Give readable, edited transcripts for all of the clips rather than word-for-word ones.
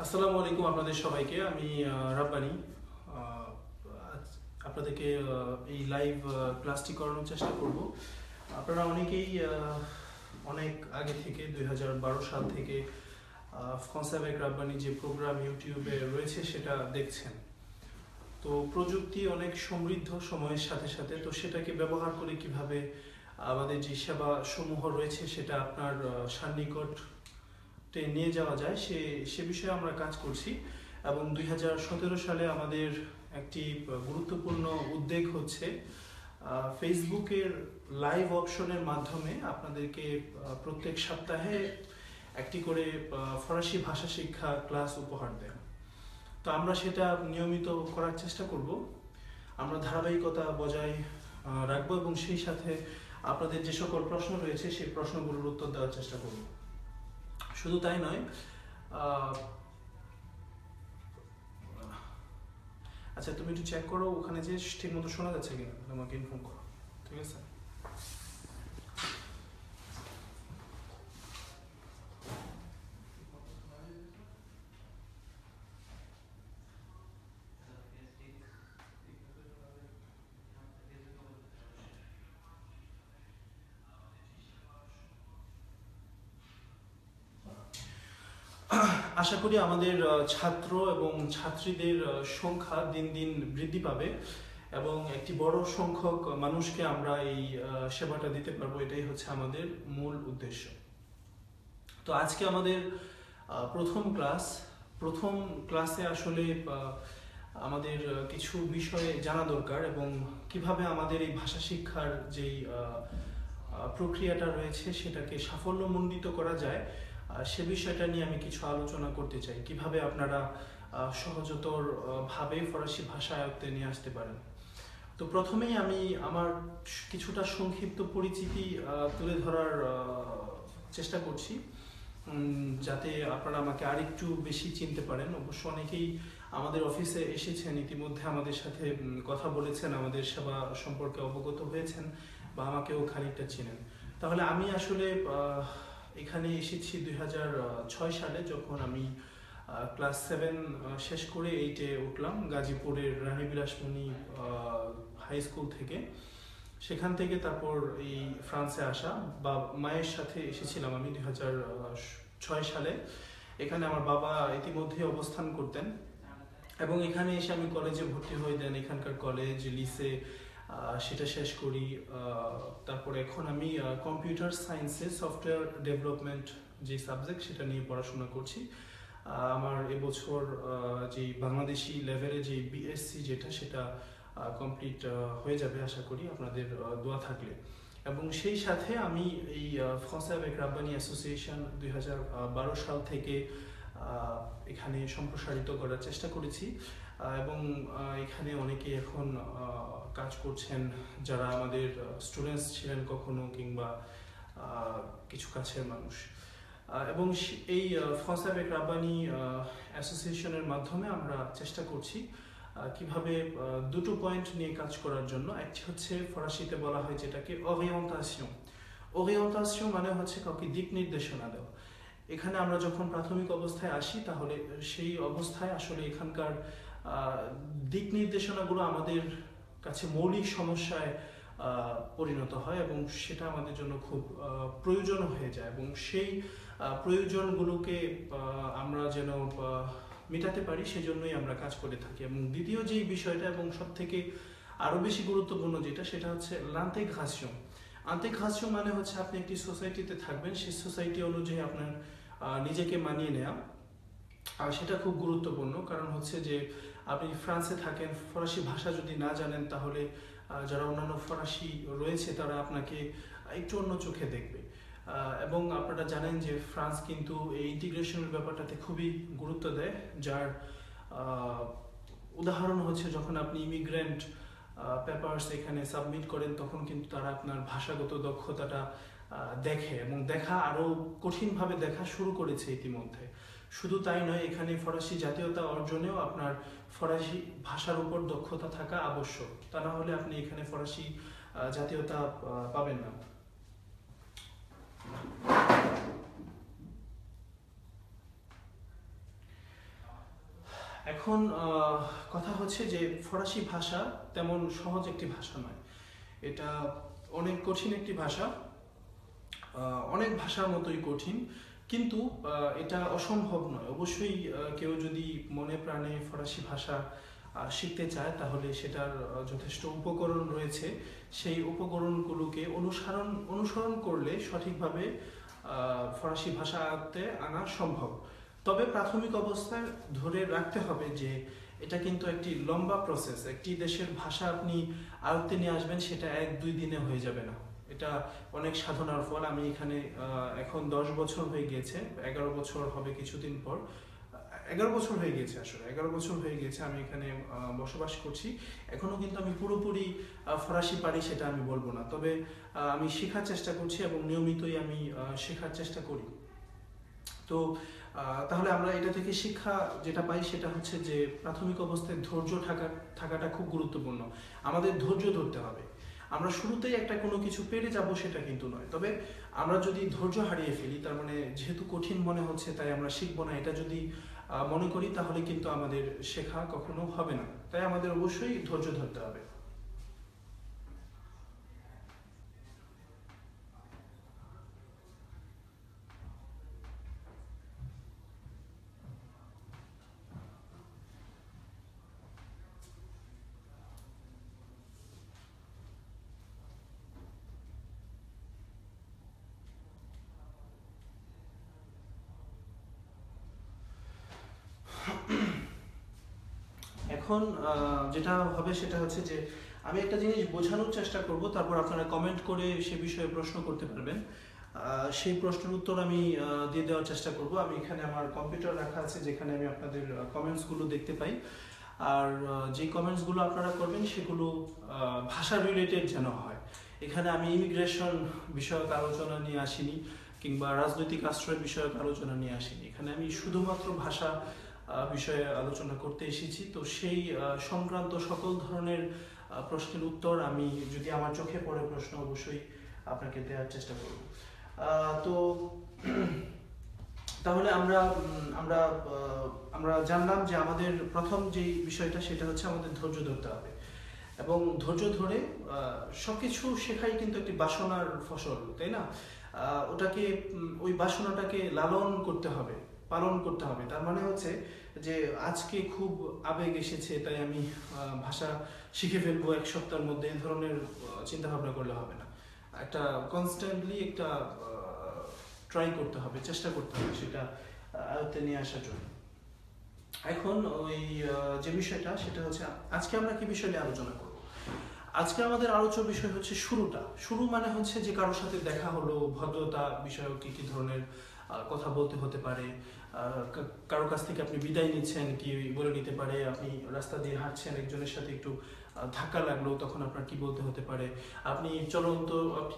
আসসালামু আলাইকুম আপনাদের সবাইকে। আমি রাব্বানি আপনাদেরকে এই লাইভ ক্লাসটি করানোর চেষ্টা করব। আপনারা অনেকেই অনেক আগে থেকে 2012 সাল থেকে ফ্রান্স avec রাব্বানি যে প্রোগ্রাম ইউটিউবে রয়েছে সেটা দেখছেন। তো প্রযুক্তি অনেক সমৃদ্ধ সময়ের সাথে সাথে, তো সেটাকে ব্যবহার করে কিভাবে আমাদের যে সেবা সমূহ রয়েছে সেটা আপনার সান্নিকট নিয়ে যাওয়া যায় সে বিষয়ে আমরা কাজ করছি। এবং 2017 সালে আমাদের একটি গুরুত্বপূর্ণ উদ্যোগ হচ্ছে ফেসবুকের লাইভ অপশনের মাধ্যমে আপনাদেরকে প্রত্যেক সপ্তাহে একটি করে ফরাসি ভাষা শিক্ষা ক্লাস উপহার দেয়। তো আমরা সেটা নিয়মিত করার চেষ্টা করব। আমরা ধারাবাহিকতা বজায় রাখবো এবং সেই সাথে আপনাদের যে সকল প্রশ্ন রয়েছে সেই প্রশ্নগুলোর উত্তর দেওয়ার চেষ্টা করব। শুধু তাই নয়, আচ্ছা তুমি একটু চেক করো ওখানে যে ঠিক মতো শোনা যাচ্ছে কিনা, আমাকে ইনফর্ম করো, ঠিক আছে? আশা করি আমাদের ছাত্র এবং ছাত্রীদের সংখ্যা দিন দিন বৃদ্ধি পাবে এবং একটি বড় সংখ্যক মানুষকে আমরা এই সেবাটা দিতে পারবো। এটাই হচ্ছে আমাদের মূল উদ্দেশ্য। তো আজকে আমাদের প্রথম ক্লাসে আসলে আমাদের কিছু বিষয়ে জানা দরকার এবং কিভাবে আমাদের এই ভাষা শিক্ষার যেই প্রক্রিয়াটা রয়েছে সেটাকে সাফল্যমণ্ডিত করা যায় সে বিষয়টা নিয়ে আমি কিছু আলোচনা করতে চাই। কিভাবে আপনারা সহজতর ভাবে ফরাসি ভাষা আয়ত্তে নিয়ে আসতে পারেন। তো প্রথমেই আমি আমার কিছুটা সংক্ষিপ্ত পরিচিতি তুলে ধরার চেষ্টা করছি, যাতে আপনারা আমাকে আরেকটু বেশি চিনতে পারেন। অবশ্য অনেকেই আমাদের অফিসে এসেছেন, ইতিমধ্যে আমাদের সাথে কথা বলেছেন, আমাদের সেবা সম্পর্কে অবগত হয়েছেন বা আমাকেও খানিকটা চিনেন। তাহলে আমি আসলে এখানে এসেছি 2006 সালে, যখন আমি ক্লাস 7 শেষ করে 8-এ উঠলাম গাজীপুরের রানী বিলাসমণি হাই স্কুল থেকে। সেখান থেকে তারপর এই ফ্রান্সে আসা বা মায়ের সাথে এসেছিলাম আমি 2006 সালে। এখানে আমার বাবা ইতিমধ্যে অবস্থান করতেন এবং এখানে এসে আমি কলেজে ভর্তি হয়ে দেন। এখানকার কলেজ লিসে সেটা শেষ করি। তারপরে এখন আমি কম্পিউটার সায়েন্সে সফটওয়্যার ডেভেলপমেন্ট যে সাবজেক্ট সেটা নিয়ে পড়াশোনা করছি। আমার এবছর যে বাংলাদেশি লেভেলে যে বিএসসি যেটা সেটা কমপ্লিট হয়ে যাবে আশা করি আপনাদের দোয়া থাকলে। এবং সেই সাথে আমি এই ফ্রান্স avec রাব্বানি অ্যাসোসিয়েশন 2012 সাল থেকে এখানে সম্প্রসারিত করার চেষ্টা করেছি এবং এখানে অনেকে এখন কাজ করছেন যারা আমাদের স্টুডেন্টস ছিলেন কখনো কিংবা কিছু কাছের মানুষ। এবং এই ফ্রান্স avec রাব্বানি অ্যাসোসিয়েশনের মাধ্যমে আমরা চেষ্টা করছি কিভাবে দুটো পয়েন্ট নিয়ে কাজ করার জন্য। একটি হচ্ছে ফরাসিতে বলা হয় যেটাকে ওরিয়েন্টাসিয়ন মানে হচ্ছে কাউকে দিক নির্দেশনা দেওয়া। এখানে আমরা যখন প্রাথমিক অবস্থায় আসি তাহলে সেই অবস্থায় আসলে এখানকার দিক নির্দেশনাগুলো আমাদের কাছে মৌলিক সমস্যায় পরিণত হয় এবং সেটা আমাদের জন্য খুব প্রয়োজন হয়ে যায় এবং সেই প্রয়োজনগুলোকে আমরা যেন মেটাতে পারি সেজন্যই আমরা কাজ করে থাকি। এবং দ্বিতীয় যেই বিষয়টা এবং সব থেকে আরও বেশি গুরুত্বপূর্ণ যেটা সেটা হচ্ছে l'intégration মানে হচ্ছে আপনি একটি সোসাইটিতে থাকবেন, সেই সোসাইটি অনুযায়ী আপনার নিজেকে মানিয়ে নেওয়া। আর সেটা খুব গুরুত্বপূর্ণ, কারণ হচ্ছে যে আপনি ফ্রান্সে থাকেন, ফরাসি ভাষা যদি না জানেন তাহলে যারা অন্যান্য ফরাসি রয়েছে তারা আপনাকে একটু অন্য চোখে দেখবে। এবং আপনারা জানেন যে ফ্রান্স কিন্তু এই ইন্টিগ্রেশনের ব্যাপারটাতে খুবই গুরুত্ব দেয়, যার উদাহরণ হচ্ছে যখন আপনি ইমিগ্রেন্ট পেপারস এখানে সাবমিট করেন তখন কিন্তু তারা আপনার ভাষাগত দক্ষতাটা দেখে এবং দেখা আরও কঠিনভাবে দেখা শুরু করেছে ইতিমধ্যে। শুধু তাই নয়, এখানে ফরাসি জাতীয়তা অর্জনেও আপনার ফরাসি ভাষার উপর দক্ষতা থাকা আবশ্যক, তা না হলে আপনি এখানে ফরাসি জাতীয়তা পাবেন না। এখন কথা হচ্ছে যে ফরাসি ভাষা তেমন সহজ একটি ভাষা নয়, এটা অনেক কঠিন একটি ভাষা, অনেক ভাষার মতোই কঠিন, কিন্তু এটা অসম্ভব নয়। অবশ্যই কেউ যদি মনে প্রাণে ফরাসি ভাষা শিখতে চায় তাহলে সেটার যথেষ্ট উপকরণ রয়েছে, সেই উপকরণগুলোকে অনুসরণ করলে সঠিকভাবে ফরাসি ভাষা আয়ত্তে আনা সম্ভব। তবে প্রাথমিক অবস্থায় ধরে রাখতে হবে যে এটা কিন্তু একটি লম্বা প্রসেস। একটি দেশের ভাষা আপনি আয়ত্তে নিয়ে আসবেন সেটা 1-2 দিনে হয়ে যাবে না, এটা অনেক সাধনার ফল। আমি এখানে এখন 10 বছর হয়ে গিয়েছে, 11 বছর হবে কিছুদিন পর, 11 বছর হয়ে গিয়েছে, আসলে 11 বছর হয়ে গিয়েছে আমি এখানে বসবাস করছি। এখনো কিন্তু আমি পুরোপুরি ফরাসি পারি সেটা আমি বলবো না, তবে আমি শেখার চেষ্টা করছি এবং নিয়মিতই আমি শেখার চেষ্টা করি। তো তাহলে আমরা এটা থেকে শিক্ষা যেটা পাই সেটা হচ্ছে যে প্রাথমিক অবস্থায় ধৈর্য থাকাটা খুব গুরুত্বপূর্ণ। আমাদের ধৈর্য ধরতে হবে। আমরা শুরুতেই একটা কোনো কিছু পেরে যাব সেটা কিন্তু নয়, তবে আমরা যদি ধৈর্য হারিয়ে ফেলি, তার মানে যেহেতু কঠিন মনে হচ্ছে তাই আমরা শিখবো না, এটা যদি মনে করি তাহলে কিন্তু আমাদের শেখা কখনো হবে না। তাই আমাদের অবশ্যই ধৈর্য ধরতে হবে। এখন যেটা হবে সেটা হচ্ছে যে আমি একটা জিনিস বোঝানোর চেষ্টা করব, তারপর আপনারা কমেন্ট করে সে বিষয়ে প্রশ্ন করতে পারবেন। সেই প্রশ্নের উত্তর আমি দিয়ে দেওয়ার চেষ্টা করব। আমি এখানে আমার কম্পিউটার রাখা আছে যেখানে আমি আপনাদের কমেন্টসগুলো দেখতে পাই, আর যে কমেন্টসগুলো আপনারা করবেন সেগুলো ভাষা রিলেটেড যেন হয়। এখানে আমি ইমিগ্রেশন বিষয়ক আলোচনা নিয়ে আসিনি, কিংবা রাজনৈতিক আশ্রয় বিষয়ক আলোচনা নিয়ে আসিনি। এখানে আমি শুধুমাত্র ভাষা বিষয়ে আলোচনা করতে এসেছি। তো সেই সংক্রান্ত সকল ধরনের প্রশ্নের উত্তর আমি, যদি আমার চোখে পড়ে প্রশ্ন, অবশ্যই আপনাকে দেওয়ার চেষ্টা করব। তো তাহলে আমরা আমরা আমরা জানলাম যে আমাদের প্রথম যে বিষয়টা সেটা হচ্ছে আমাদের ধৈর্য ধরতে হবে, এবং ধৈর্য ধরে সবকিছু শেখাই কিন্তু একটি বাসনার ফসল, তাই না? ওটাকে ওই বাসনাটাকে লালন করতে হবে, পালন করতে হবে। তার মানে হচ্ছে যে আজকে খুব আবেগ এসেছে তাই আমি ভাষা শিখে ফেলবো 1 সপ্তাহের মধ্যে, এই ধরনের চিন্তা ভাবনা করলে হবে না। একটা কনস্ট্যান্টলি একটা ট্রাই করতে হবে, চেষ্টা করতে হবে সেটা আয়ত্তে নিয়ে আসার জন্য। এখন ওই যে বিষয়টা সেটা হচ্ছে আজকে আমরা কি বিষয় নিয়ে আলোচনা করব। আজকে আমাদের আলোচ্য বিষয় হচ্ছে শুরু মানে হচ্ছে যে কারোর সাথে দেখা হলো, ভদ্রতা বিষয়ক কি কি ধরনের কথা বলতে হতে পারে, কারোর কাছ থেকে আপনি বিদায় নিচ্ছেন কি বলে নিতে পারে, আপনি রাস্তা দিয়ে হাঁটছেন একজনের সাথে একটু ধাক্কা লাগলো তখন আপনার কি বলতে হতে পারে, আপনি চলন্ত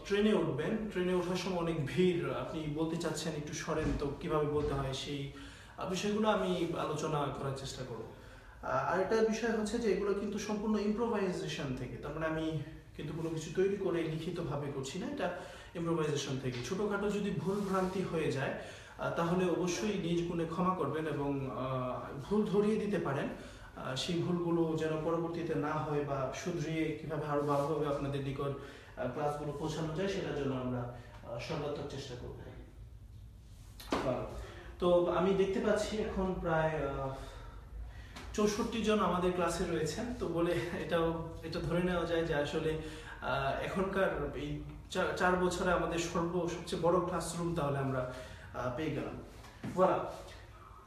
ট্রেনে উঠবেন, ট্রেনে ওঠার সময় অনেক ভিড়, আপনি বলতে চাচ্ছেন একটু সরেন, তো কিভাবে বলতে হয় সেই বিষয়গুলো আমি আলোচনা করার চেষ্টা করব। আরেকটা বিষয় হচ্ছে যে এগুলো কিন্তু সম্পূর্ণ ইম্প্রোভাইজেশন থেকে, তার মানে আমি কিন্তু কোনো কিছু তৈরি করে লিখিতভাবে করছি না, এটা ইম্প্রোভাইজেশন থেকে। ছোটোখাটো যদি ভুল ভ্রান্তি হয়ে যায় তাহলে অবশ্যই নিজ গুণে ক্ষমা করবেন এবং ভুল ধরিয়ে দিতে পারেন, সেই ভুলগুলো যেন পরবর্তীতে না হয়, বা শুধরিয়ে কীভাবে আরও ভালোভাবে আপনাদের নিকট ক্লাসগুলো পৌঁছানো যায় সেটার জন্য আমরা সর্বাত্মক চেষ্টা করব। তো আমি দেখতে পাচ্ছি এখন প্রায় 64 জন আমাদের ক্লাসে রয়েছেন, তো বলে এটা ধরে নেওয়া যায় যে আসলে এখনকার এই 4 বছরে আমাদের সবচেয়ে বড় ক্লাসরুম তাহলে আমরা পেয়ে গেলাম। voilà,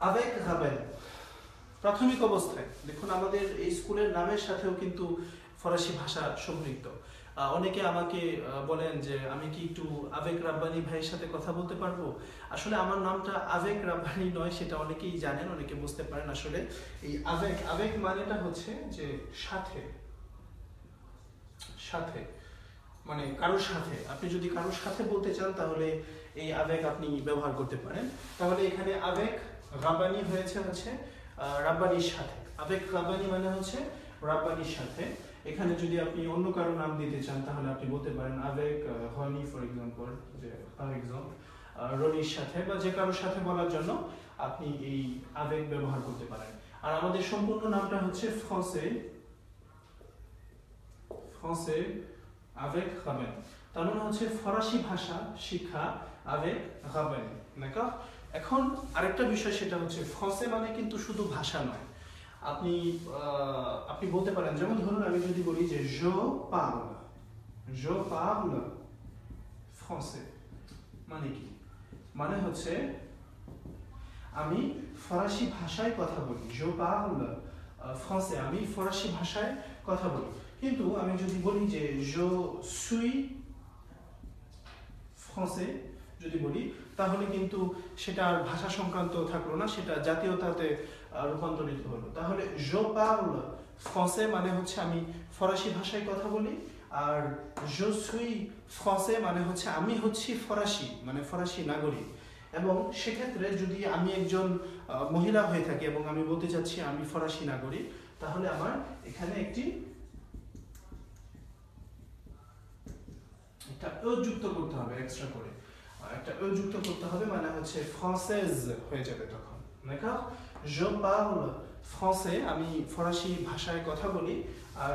avec Ravel, প্রাথমিক অবস্থায় দেখুন আমাদের এই স্কুলের নামের সাথেও কিন্তু ফরাসি ভাষা সম্পৃক্ত। অনেকে আমাকে বলেন যে আমি কি একটু আবেগ রাব্বানি ভাইয়ের সাথে কথা বলতে পারবো। আসলে আমার নামটা আবেগ রাব্বানি নয়, সেটা অনেকেই জানেন, অনেকে বুঝতে পারেন। আসলে এই আবেগ মানেটা হচ্ছে যে সাথে সাথে, মানে কারোর সাথে, আপনি যদি কারোর সাথে বলতে চান তাহলে এই আবেগ আপনি ব্যবহার করতে পারেন। তাহলে এখানে আবেগ রাব্বানি হয়েছে হচ্ছে রাব্বানির সাথে, আবেগ রাব্বানি মানে হচ্ছে রাব্বানির সাথে। এখানে যদি আপনি অন্য কারো নাম দিতে চান তাহলে আপনি বলতে পারেন আবেগ হনি ফর এক্সাম্পল, যে রনির সাথে, বা যে কারোর সাথে বলার জন্য আপনি এই আবেগ ব্যবহার করতে পারেন। আর আমাদের সম্পূর্ণ নামটা হচ্ছে ফ্রান্সে avec Raven। তার মানে হচ্ছে ফরাসি ভাষা শিক্ষা avec Raven, d'accord? এখন আরেকটা বিষয় সেটা হচ্ছে ফ্রান্সে মানে কিন্তু শুধু ভাষা নয়। আপনি বলতে পারেন, যেমন ধরুন আমি যদি বলি যে je parle français, মানে কি? মানে হচ্ছে আমি ফরাসি ভাষায় কথা বলি। je parle français, আমি ফরাসি ভাষায় কথা বলি। কিন্তু আমি যদি বলি যে je suis français যদি বলি, তাহলে কিন্তু সেটা আর ভাষা সংক্রান্ত থাকলো না, সেটা জাতীয়তাতে রূপান্তরিত হলো। তাহলে je parle français মানে হচ্ছে আমি ফরাসি ভাষায় কথা বলি, আর je suis français মানে হচ্ছে আমি হচ্ছি ফরাসি, মানে ফরাসি নাগরিক। এবং সেক্ষেত্রে যদি আমি একজন মহিলা হয়ে থাকি এবং আমি বলতে চাচ্ছি আমি ফরাসি নাগরিক, তাহলে আমার এখানে একটা যুক্ত করতে হবে, এক্সট্রা করে একটা যুক্ত করতে হবে, মানে হচ্ছে ফ্রান্সেজ হয়ে যাবে তখন, d'accord? je parle français, আমি ফরাসি ভাষায় কথা বলি, আর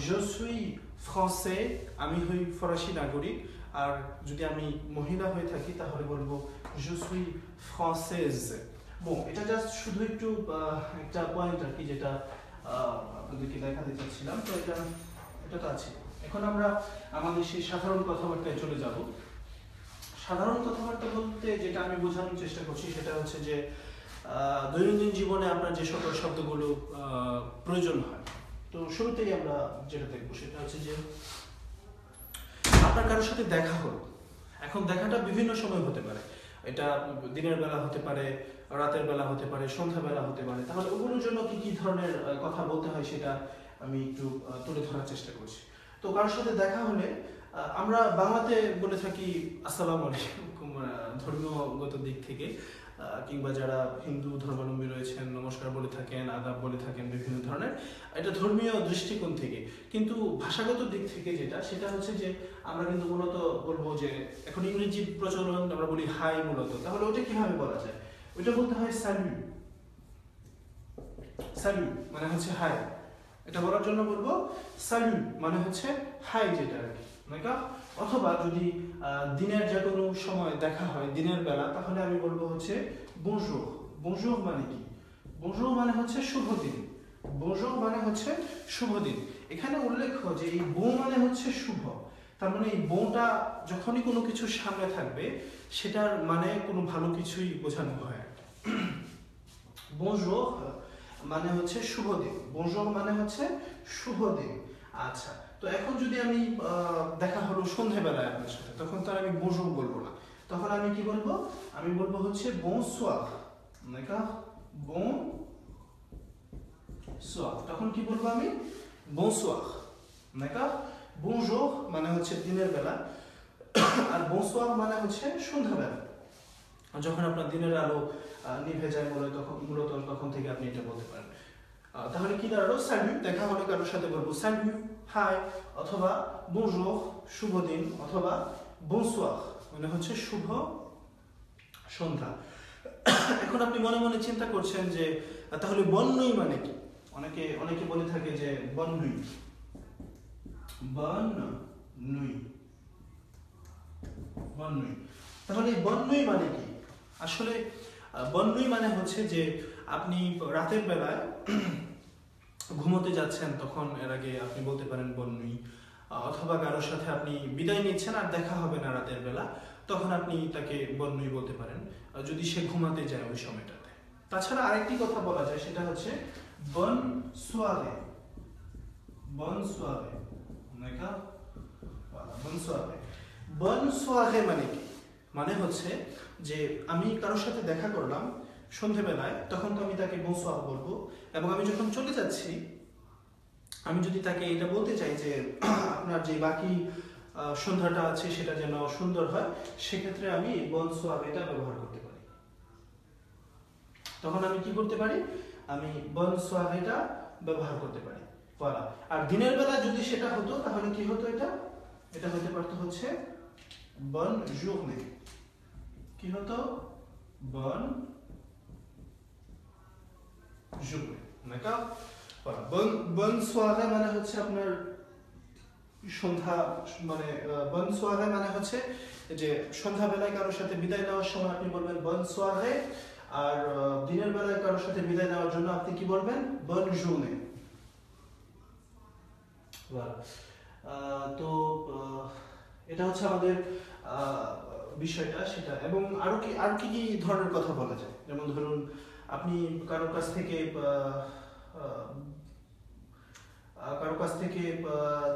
je suis français, আমি হই ফরাসি নাগরিক। আর যদি আমি মহিলা হয়ে থাকি তাহলে বলবো je suis française। এটা জাস্ট শুধু একটু একটা পয়েন্ট আর কি, যেটা আপনাদেরকে দেখাতে চাচ্ছিলাম। তো এটা তো আছে। এখন আমরা আমাদের সেই সাধারণ কথাবার্তায় চলে যাব। সাধারণ কথাবার্তা বলতে যেটা আমি বোঝানোর চেষ্টা করছি সেটা হচ্ছে যে দৈনন্দিন জীবনে আপনার যে সকল শব্দগুলো প্রয়োজন হয়। তো শুরুতেই আমরা যেটা দেখবো সেটা হচ্ছে যে আপনার কারোর সাথে দেখা হলো। এখন দেখাটা বিভিন্ন সময় হতে পারে, এটা দিনের বেলা হতে পারে, রাতের বেলা হতে পারে, সন্ধ্যাবেলা হতে পারে। তাহলে ওগুলোর জন্য কি কি ধরনের কথা বলতে হয় সেটা আমি একটু তুলে ধরার চেষ্টা করছি। তো কারোর সাথে দেখা হলে আমরা বাংলাতে বলে থাকি আসসালামু আলাইকুম, ধর্মীয়গত দিক থেকে, কিংবা যারা হিন্দু ধর্মাবলম্বী রয়েছেন নমস্কার বলে থাকেন, আদাব বলে থাকেন, বিভিন্ন ধরনের, এটা ধর্মীয় দৃষ্টিকোণ থেকে। কিন্তু ভাষাগত দিক থেকে সেটা হচ্ছে যে আমরা কিন্তু মূলত বলবো যে এখন ইংরেজি প্রচলন, আমরা বলি হাই মূলত। তাহলে ওটা কিভাবে বলা যায়? ওইটা বলতে হয় স্যালু মানে হচ্ছে হাই। এটা বলার জন্য বলবো স্যালু মানে হচ্ছে হাই, যেটা আর কি। অথবা যদি দিনের যে কোনো সময় দেখা হয় দিনের বেলা, তাহলে আমি বলবো হচ্ছে bonjour। bonjour মানে কি? bonjour মানে হচ্ছে শুভ দিন। bonjour মানে হচ্ছে শুভ দিন। এখানে উল্লেখ্য যে এই bon মানে হচ্ছে শুভ। তার মানে এই bonটা যখনই কোনো কিছু সামনে থাকবে সেটার মানে কোনো ভালো কিছুই বোঝানো হয়। bonjour মানে হচ্ছে শুভ দিন। bonjour মানে হচ্ছে শুভ দিন। আচ্ছা, তো এখন যদি আমি দেখা হলো সন্ধ্যাবেলায় আপনার সাথে, তখন তো আমি bonjour বলবো না, তখন আমি কি বলবো? আমি বলবো হচ্ছে bonsoir, d'accord? bonsoir, তখন কি বলবো আমি? bonsoir, d'accord? bonjour মানে হচ্ছে দিনের বেলা, আর bonsoir মানে হচ্ছে সন্ধ্যাবেলা, যখন আপনার দিনের আলো নিভে যায় মূলত তখন থেকে আপনি এটা বলতে পারেন। তাহলে কি দাঁড়ালো? স্যালু, দেখা হলে কারোর সাথে বলবো স্যালু, হাই, অথবা bonjour শুভ দিন, অথবা bonsoir মানে হচ্ছে শুভ সন্ধ্যা। এখন আপনি মনে মনে চিন্তা করছেন যে তাহলে bonne nuit মানে কি? অনেকে বলে থাকে যে bonne nuit, তাহলে bonne nuit মানে কি? আসলে bonne nuit মানে হচ্ছে যে আপনি রাতের বেলায় ঘুমোতে যাচ্ছেন, তখন এর আগে আপনি বলতে পারেন bonne nuit। অথবা কারোর সাথে আপনি বিদায় নিচ্ছেন আর দেখা হবে না রাতের বেলা, তখন আপনি তাকে bonne nuit বলতে পারেন, যদি সে ঘুমাতে যায় ওই সময়টাতে। তাছাড়া আরেকটি কথা বলা যায়, সেটা হচ্ছে bonne soirée, d'accord? voilà, bonne soirée। bonne soirée মানে কি? মানে হচ্ছে যে আমি কারোর সাথে দেখা করলাম সন্ধ্যাবেলায়, তখন তো আমি তাকে bonsoir বলবো, এবং আমি যখন চলে যাচ্ছি আমি যদি তাকে এটা বলতে চাই যে আপনার যে বাকি সন্ধ্যাটা আছে সেটা যেন সুন্দর হয়, সেক্ষেত্রে আমি bonsoir এটা ব্যবহার করতে পারি। তখন আমি কি করতে পারি? আমি bonsoir এটা ব্যবহার করতে পারি। voilà। আর দিনের বেলা যদি সেটা হতো তাহলে কি হতো? এটা হতে পারতো হচ্ছে bonne journée। কি হতো? bonne journée। D'accord? Voilà. Bonne soirée মানে হচ্ছে আপনার সন্ধ্যা, মানে bonne soirée মানে হচ্ছে যে সন্ধ্যাবেলায় কারোর সাথে বিদায় নেওয়ার সময় আপনি বলবেন bonne soirée, আর দিনের বেলায় কারোর সাথে বিদায় নেওয়ার জন্য আপনি কি বলবেন bonne journée. Voilà. তো এটা হচ্ছে আমাদের বিষয়টা সেটা। এবং আরো কি কি ধরনের কথা বলা যায়, যেমন ধরুন আপনি কারোর কাছ থেকে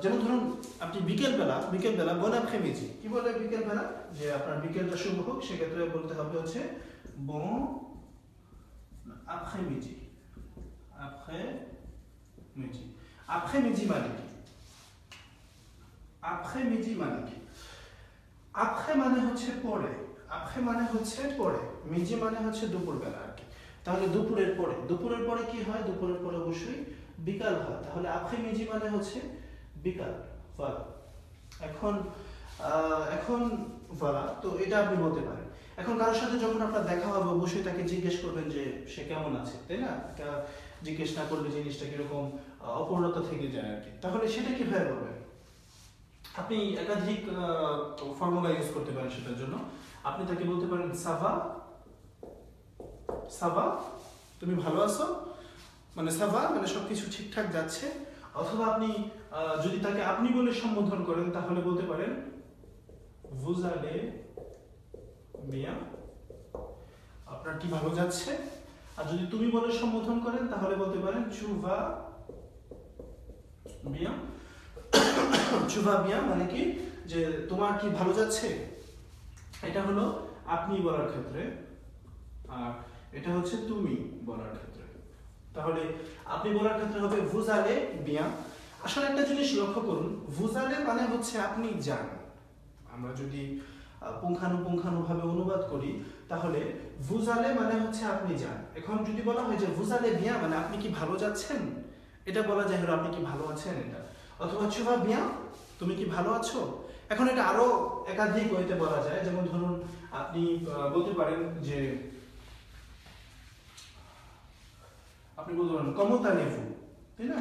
যেমন ধরুন আপনি বিকেলবেলা bon après-midi, কি বলে বিকেলবেলা, যে আপনার বিকেলটা শুভ হোক, সেক্ষেত্রে বলতে হবে হচ্ছে bon après-midi. après-midi মানে কি? après-midi মানে কি? après মানে হচ্ছে পরে, après মানে হচ্ছে পরে, midi মানে হচ্ছে দুপুরবেলা আর কি। তাহলে দুপুরের পরে কি হয়? দুপুরের পরে অবশ্যই বিকাল হয়, তাহলে après-midi মানে হচ্ছে বিকাল। voilà. এখন voilà, তো এটা আপনি বলতে পারেন। এখন কারোর সাথে যখন আপনার দেখা হবে অবশ্যই তাকে জিজ্ঞেস করবেন যে সে কেমন আছে, তাই না? জিজ্ঞেস না করলে জিনিসটা কিরকম অপূর্ণতা থেকে যায় আর কি। তাহলে সেটা কিভাবে বলবেন? আপনি একাধিক ফর্মুলা ইউজ করতে পারেন সেটার জন্য। আপনি তাকে বলতে পারেন সাভা, তুমি ভালো আছো, মানে সাভা মানে সবকিছু ঠিকঠাক যাচ্ছে। অথবা আপনি যদি তাকে আপনি বলে সম্বোধন করেন তাহলে বলতে পারেন vous allez bien, আপনার কি ভালো যাচ্ছে। আর যদি তুমি বলে সম্বোধন করেন তাহলে বলতে পারেন tu vas bien, মানে কি যে তোমার কি ভালো যাচ্ছে। এটা হলো আপনি বলার ক্ষেত্রে, আর এটা হচ্ছে তুমি বলার ক্ষেত্রে। তাহলে আপনি বলার ক্ষেত্রে হবে vous allez bien। আসলে একটা জিনিস লক্ষ্য করুন, vous allez মানে হচ্ছে আপনি যান। আমরা যদি পুঙ্খানুপুঙ্খানুভাবে অনুবাদ করি তাহলে vous allez মানে হচ্ছে আপনি যান। এখন যদি বলা হয় যে vous allez bien মানে আপনি কি ভালো যাচ্ছেন, এটা বলা যায় হলো আপনি কি ভালো আছেন এটা। অথবা tu vas bien, তুমি কি ভালো আছো। এখন এটা আরো একাধিক ওয়েতে বলা যায়, যেমন ধরুন আপনি বলতে পারেন যে আপনি বলতে পারেন comment allez-vous, তাই না?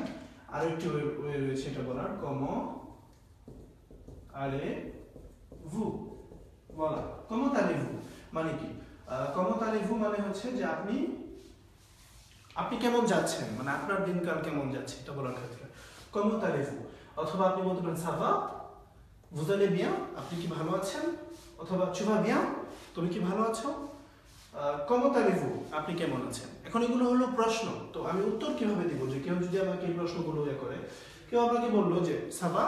আর একটি ওয়ে রয়েছে এটা বলার, comment allez-vous, voilà, comment allez-vous মানে কি? comment allez-vous মানে হচ্ছে যে আপনি কেমন যাচ্ছেন, মানে আপনার দিনকাল কেমন যাচ্ছে এটা বলার ক্ষেত্রে comment allez-vous। অথবা আপনি বলতে পারেন ça va, vous allez bien, আপনি কি ভালো আছেন। অথবা tu vas bien, তুমি কি ভালো আছো। comment allez-vous, আপনি কেমন আছেন। এখন এগুলো হলো প্রশ্ন, তো আমি উত্তর কিভাবে দিব? যে কেউ যদি আমাকে এই প্রশ্নগুলো করে, কেউ আপনাকে বললো যে ça va,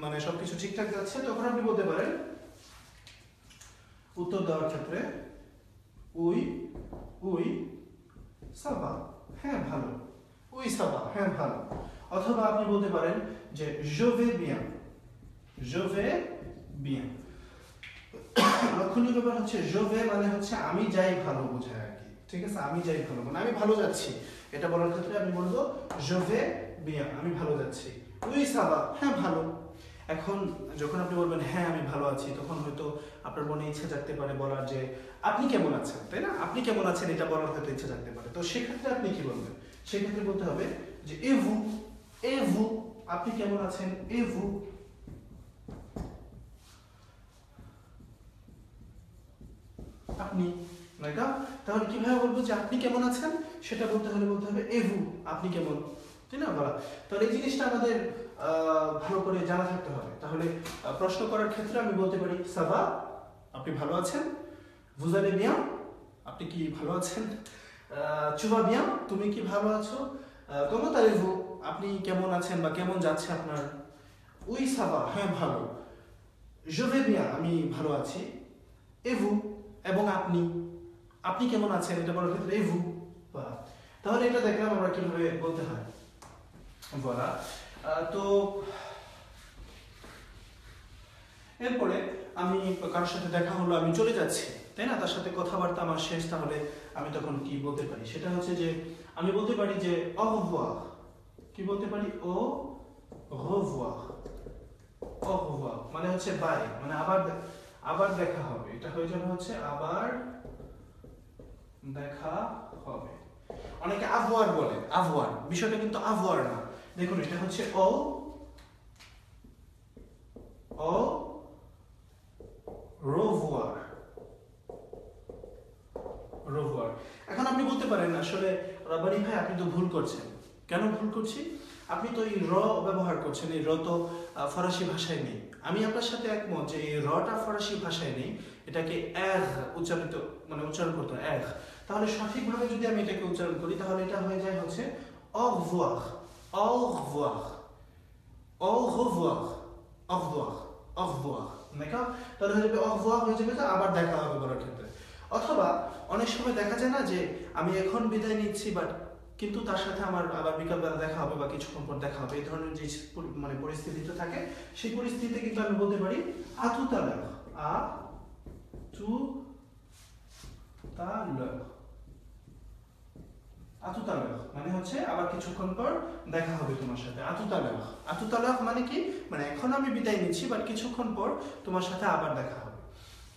মানে সবকিছু ঠিকঠাক যাচ্ছে, তখন আপনি বলতে পারেন উত্তর দেওয়ার ক্ষেত্রে oui ça va, হ্যাঁ ভালো, oui ça va, হ্যাঁ ভালো। অথবা আপনি বলতে পারেন যে je vais bien, লক্ষণীয় ব্যাপার হচ্ছে je vais মানে হচ্ছে আমি যাই ভালো বোঝায় আর কি, ঠিক আছে? আমি যাই ভালো মানে আমি ভালো যাচ্ছি, এটা বলার ক্ষেত্রে আমি বলবো je vais bien, আমি ভালো যাচ্ছি। oui ça va, হ্যাঁ ভালো। এখন যখন আপনি বলবেন হ্যাঁ আমি ভালো আছি, তখন হয়তো আপনার মনে ইচ্ছা জাগতে পারে বলার যে আপনি কেমন আছেন, তাই না? আপনি কেমন আছেন এটা বলার হয়তো ইচ্ছা জাগতে পারে। তো সেক্ষেত্রে আপনি কি বলবেন? সেক্ষেত্রে বলতে হবে যে et vous, আপনি কেমন আছেন, et vous। আপনি, তাহলে কিভাবে বলবো যে আপনি কেমন আছেন, সেটা বলতে হবে et vous, আপনি কেমন, তাই না? বলা। তাহলে এই জিনিসটা আমাদের ভালো করে জানা থাকতে হবে। তাহলে প্রশ্ন করার ক্ষেত্রে আমি বলতে পারি ça va, আপনি ভালো আছেন। vous allez bien, আপনি কি ভালো আছেন। tu vas bien, তুমি কি ভালো আছো। comment allez-vous, আপনি কেমন আছেন বা কেমন যাচ্ছে আপনার। oui ça va, হ্যাঁ ভালো। je vais bien, আমি ভালো আছি। et vous, এবং আপনি কেমন আছেন এটা বলার ক্ষেত্রে et vous। তাহলে এটা দেখলাম আমরা কিভাবে বলতে হয়। voilà. তো এরপরে আমি কারোর সাথে দেখা হলো, আমি চলে যাচ্ছি, তাই না? তার সাথে কথাবার্তা আমার শেষ, তাহলে আমি তখন কি বলতে পারি? সেটা হচ্ছে যে আমি বলতে পারি যে au revoir, কি বলতে পারি? au revoir মানে হচ্ছে বাই, মানে আবার দেখা হবে, এটা হয়ে যাবে হচ্ছে আবার দেখা হবে। অনেকে avoir বলে, avoir, বিষয়টা কিন্তু avoir না। দেখুন এটা হচ্ছে au revoir, revoir। এখন আপনি বলতে পারেন আসলে রাব্বানি ভাই আপনি তো ভুল করছেন। কেন ভুল করছি? আপনি তো এই ব্যবহার করছেন, এই তো ফরাসি ভাষায় নেই। আমি আপনার সাথে একমত যে এই টা ফরাসি ভাষায় নেই, এটাকে উচ্চারণ করতে হয় তাহলে সঠিকভাবে যদি আমি এটাকে উচ্চারণ করি তাহলে এটা হয়ে যায় হচ্ছে au revoir, au revoir, au revoir, au revoir, au revoir, তাহলে হয়ে যাবে au revoir হয়ে যাবে, আবার দেখা হবে বলার ক্ষেত্রে। অথবা অনেক সময় দেখা যায় না যে আমি এখন বিদায় নিচ্ছি বাট কিন্তু তার সাথে আমার আবার বিকালবেলা দেখা হবে বা কিছুক্ষণ পর দেখা হবে, এই ধরনের যে পরিস্থিতিটা থাকে সেই পরিস্থিতিতে কিন্তু আমি বলতে পারি à tout à l'heure, à tout à l'heure, à tout à l'heure মানে হচ্ছে আবার কিছুক্ষণ পর দেখা হবে তোমার সাথে। à tout à l'heure, à tout à l'heure মানে কি, মানে এখন আমি বিদায় নিচ্ছি বাট কিছুক্ষণ পর তোমার সাথে আবার দেখা হবে।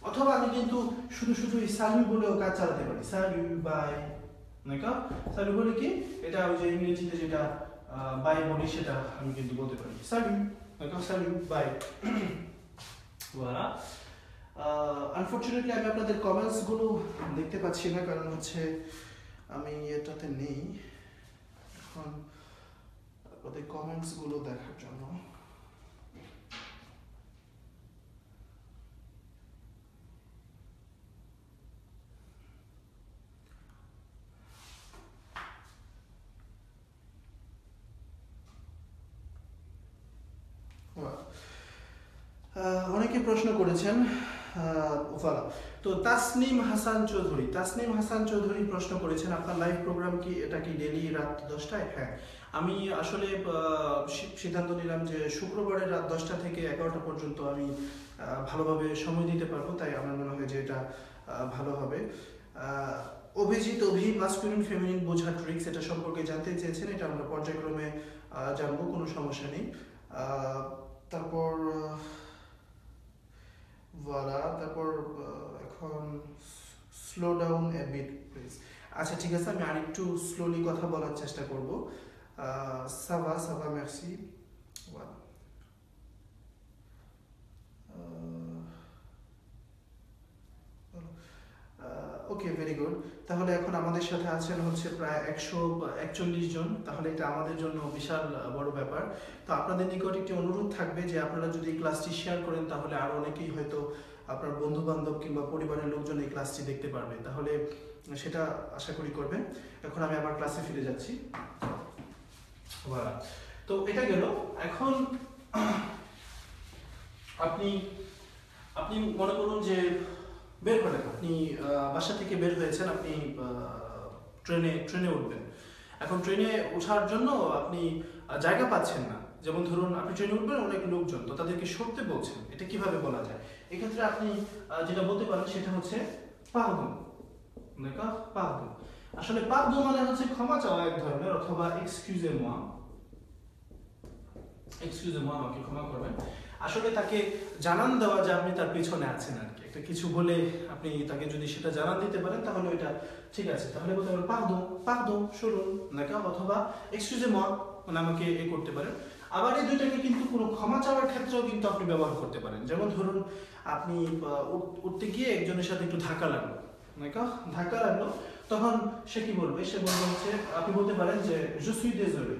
অথবা আমি কিন্তু শুধু এই সালু বলেও কাজ চালাতে পারি, সালু বাই, সালু বলে কি এটা ওই যে ইংরেজিতে যেটা বাই বলি সেটা আমি কিন্তু বলতে পারি সালু, সালু বাই। আনফরচুনেটলি আমি আপনাদের কমেন্টস গুলো দেখতে পাচ্ছি না, কারণ হচ্ছে আমি এটাতে নেই এখন আপনাদের কমেন্টস গুলো দেখার জন্য। অনেকে প্রশ্ন করেছেন, তো তাসনিম হাসান চৌধুরী প্রশ্ন করেছেন আপনার লাইভ প্রোগ্রাম কি এটা কি ডেইলি রাত 10টায়? হ্যাঁ, আমি আসলে সিদ্ধান্ত নিলাম যে শুক্রবারের রাত 10টা থেকে 11টা পর্যন্ত আমি ভালোভাবে সময় দিতে পারবো, তাই আমার মনে হয় যে এটা ভালো হবে। অভিজিৎ মাস্কুলিন ফেমিনিন বোঝা ট্রিক্স এটা সম্পর্কে জানতে চেয়েছেন, এটা আমরা পর্যায়ক্রমে জানবো, কোনো সমস্যা নেই। তারপর তারপর এখন slow down a bit please. আচ্ছা ঠিক আছে, আমি আরেকটু স্লোলি কথা বলার চেষ্টা করব। সাভা মেরসি, ওকে, ভেরি গুড। তাহলে এখন আমাদের সাথে আছেন হচ্ছে প্রায় 141 জন, তাহলে এটা আমাদের জন্য বিশাল বড় ব্যাপার। তো আপনাদের নিকট একটি অনুরোধ থাকবে যে আপনারা যদি ক্লাসটি শেয়ার করেন তাহলে আরো অনেকেই হয়তো আপনার বন্ধু বান্ধব কিংবা পরিবারের লোকজন এই ক্লাসটি দেখতে পারবে, তাহলে সেটা আশা করি করবেন। এখন আমি আবার ক্লাসে ফিরে যাচ্ছি। তো এটা গেল। এখন আপনি মনে করুন যে বের করেন, আপনি বাসা থেকে বের হয়েছেন, আপনি ট্রেনে উঠবেন। এখন ট্রেনে ওঠার জন্য আপনি জায়গা পাচ্ছেন না, যেমন ধরুন আপনি ট্রেনে উঠবেন, অনেক লোকজন, তো তাদেরকে সরতে বলছেন। এটা কিভাবে বলা যায়? এক্ষেত্রে আপনি যেটা বলতে পারেন সেটা হচ্ছে পারদন। আসলে পারদন মানে হচ্ছে ক্ষমা চাওয়া এক ধরনের, অথবা এক্সকিউজে moi, আমাকে ক্ষমা করবেন। আসলে তাকে জানান দেওয়া যে আপনি তার পিছনে আছেন আর কি, একটা কিছু বলে আপনি তাকে যদি সেটা জানান দিতে পারেন তাহলে ওইটা ঠিক আছে। তাহলে বলতে পারেন পারদন শুনুন, অথবা এক্সকিউজে moi মানে আমাকে করতে পারেন। আবার এই দুইটাকে কিন্তু কোনো ক্ষমা চাওয়ার ক্ষেত্রেও কিন্তু আপনি ব্যবহার করতে পারেন। যেমন ধরুন আপনি উঠতে গিয়ে একজনের সাথে একটু ধাক্কা লাগলো, তখন সে কি বলবে? সে বলবে হচ্ছে, আপনি বলতে পারেন যে je suis désolé,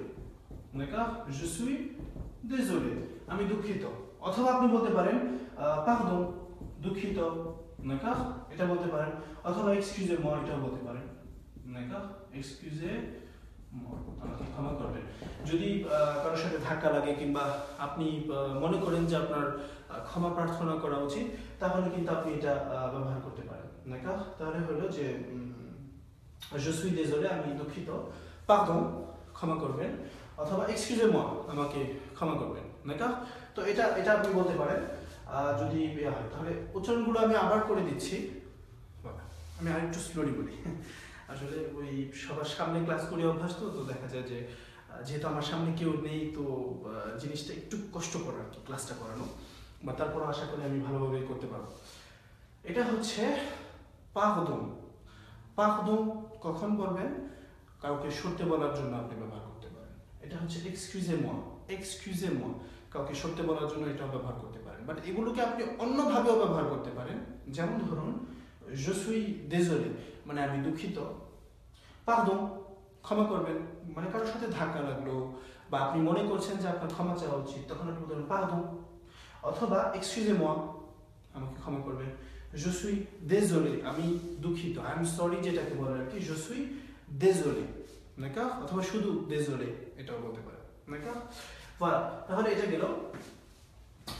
je suis désolé, আমি দুঃখিত। অথবা আপনি বলতে পারেন pardon, দুঃখিত, এটা বলতে পারেন। অথবা excusez moi, এটাও বলতে পারেন, excusez moi, আমাকে ক্ষমা করবেন। যদি কারোর সাথে ধাক্কা লাগে কিংবা আপনি মনে করেন যে আপনার ক্ষমা প্রার্থনা করা উচিত, তাহলে কিন্তু আপনি এটা ব্যবহার করতে পারেন। তাহলে হলো যে je suis désolé, আমি দুঃখিত, pardon, ক্ষমা করবেন, অথবা excusez moi, আমাকে ক্ষমা করবেন। তো এটা আপনি বলতে পারেন যদি হয়। তাহলে উচ্চারণগুলো আমি আবার করে দিচ্ছি, আমি আরেকটু স্লোলি বলি। আসলে ওই সবার সামনে ক্লাস করে অভ্যাস, তো দেখা যায় যে যেহেতু আমার সামনে কেউ নেই, তো জিনিসটা একটু কষ্টকর আর কি ক্লাসটা করানো, বা তারপর আশা করি আমি ভালোভাবে করতে পারবো। এটা হচ্ছে পারদন। কখন করবেন? কাউকে সত্যি বলার জন্য আপনি ব্যবহার করতে পারেন। এটা হচ্ছে এক্সকিউজে moi, কাউকে সত্যি বলার জন্য এটাও ব্যবহার করতে পারেন। বাট এগুলোকে আপনি অন্যভাবেও ব্যবহার করতে পারেন। যেমন ধরুন je suis désolé, মানে আমি দুঃখিত। পারদন, ক্ষমা করবেন, মানে কারোর সাথে ধাক্কা লাগলো বা আপনি মনে করছেন যে আপনার ক্ষমা চাওয়া উচিত, তখন আপনি বলবেন পারদন। অথবা এক্সকিউজে moi, আমাকে ক্ষমা করবেন। je suis désolé, আমি দুঃখিত, আই এম সরি যেটাকে বলে আর কি, je suis désolé, d'accord? অথবা শুধু désolé এটাও বলতে পারেন, d'accord? voilà, তাহলে এটা গেল।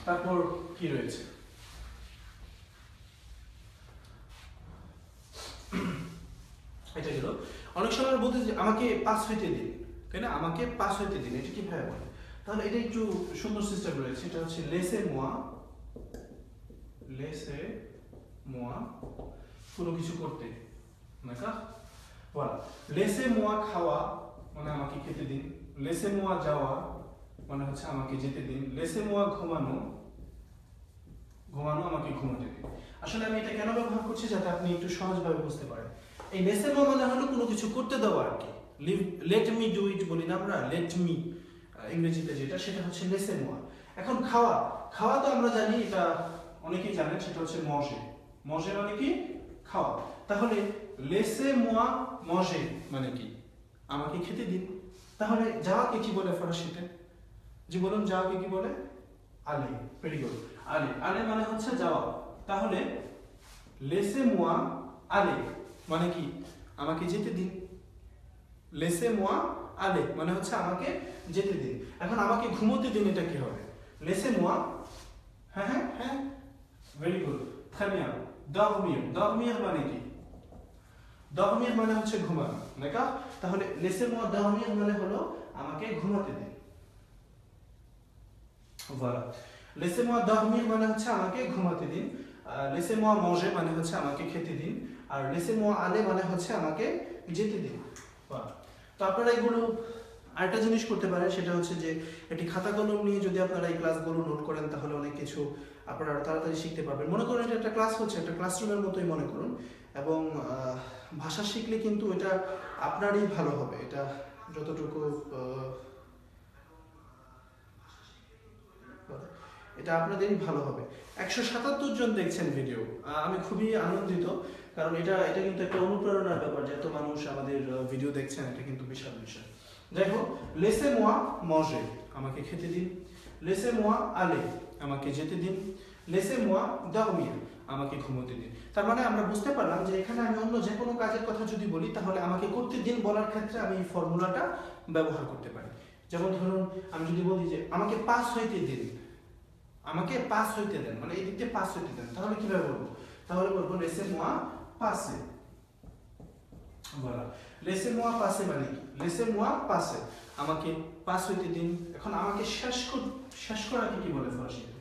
তারপর কি রয়েছে? এটা গেল। অনেক সময় বলতে যে আমাকে পাস হইতে দিন, তাই না? আমাকে পাস হইতে দিন, এটা কিভাবে বলে? তাহলে এটা একটু সুন্দর সিস্টেম রয়েছে। এটা হচ্ছে laissez moi কোনো কিছু করতে, d'accord? voilà, laissez moi খাওয়া মানে আমাকে খেতে দিন, laissez moi যাওয়া মানে হচ্ছে আমাকে যেতে দিন, laissez moi ঘুমানো আমাকে ঘুমাতে দিন। আসলে আমি এটা কেন ব্যবহার করছি যাতে আপনি একটু সহজভাবে বুঝতে পারেন। এই laissez moi মানে হলো কোনো কিছু করতে দেওয়া আর কি। let me do it বলি না আমরা, let me ইংরেজিতে যেটা, সেটা হচ্ছে laissez moi। এখন খাওয়া তো আমরা জানি, এটা অনেকেই জানেন, সেটা হচ্ছে manger মানে কি? খাওয়া। তাহলে laissez moi manger মানে কি? আমাকে খেতে দিন। তাহলে যাওয়াকে কি বলে ফরাসিতে? যে বলুন যাওয়াকে কি বলে? aller, ভেরি গুড, aller মানে হচ্ছে যাওয়া। তাহলে laissez moi aller মানে কি? আমাকে যেতে দিন। laissez moi aller মানে হচ্ছে আমাকে যেতে দিন। এখন আমাকে ঘুমোতে দিন, এটা কি হবে? laissez moi, হ্যাঁ, very good, très bien, dormir মানে কি? dormir মানে হচ্ছে ঘুমানো, d'accord? তাহলে laissez moi dormir মানে হলো আমাকে ঘুমাতে দিন। voilà, laissez moi dormir মানে হচ্ছে আমাকে ঘুমাতে দিন, laissez moi manger মানে হচ্ছে আমাকে খেতে দিন, আর laissez moi aller মানে হচ্ছে আমাকে যেতে দিন। voilà, তো আপনারা এগুলো আরেকটা জিনিস করতে পারেন, সেটা হচ্ছে যে একটি খাতা কলম নিয়ে যদি আপনারা এই ক্লাসগুলো নোট করেন তাহলে অনেক কিছু আপনারা তাড়াতাড়ি শিখতে পারবেন। মনে করুন এটা একটা ক্লাস হচ্ছে, একটা ক্লাসরুমের মতোই মনে করুন, এবং ভাষা শিখলে কিন্তু এটা আপনারই ভালো হবে। এটা যতটুকু এটা আপনাদেরই ভালো হবে। 177 জন দেখছেন ভিডিও, আমি খুবই আনন্দিত, কারণ এটা কিন্তু একটা অনুপ্রেরণার ব্যাপার যে এত মানুষ আমাদের ভিডিও দেখছেন, এটা কিন্তু বিশাল বিষয়। যাই হোক, laissez moi manger আমাকে খেতে দিন, laissez moi aller আমাকে যেতে দিন, laissez moi dormir আমাকে ঘুমোতে দিন। তার মানে আমরা বুঝতে পারলাম যে এখানে আমি অন্য যে কোনো কাজের কথা যদি বলি তাহলে আমাকে করতে দিন বলার ক্ষেত্রে আমি এই ফর্মুলাটা ব্যবহার করতে পারি। যেমন ধরুন আমি যদি বলি যে আমাকে পাস হইতে দিন, আমাকে পাস হইতে দেন মানে এই দিকতে পাস হইতে দেন, তাহলে কিভাবে বলবো? তাহলে বলবো laissez moi passer, voilà, laissez moi passer মানে কি? laissez moi passer আমাকে পাস হইতে দিন। এখন আমাকে শেষ করাকে কি বলে ফরাসিতে?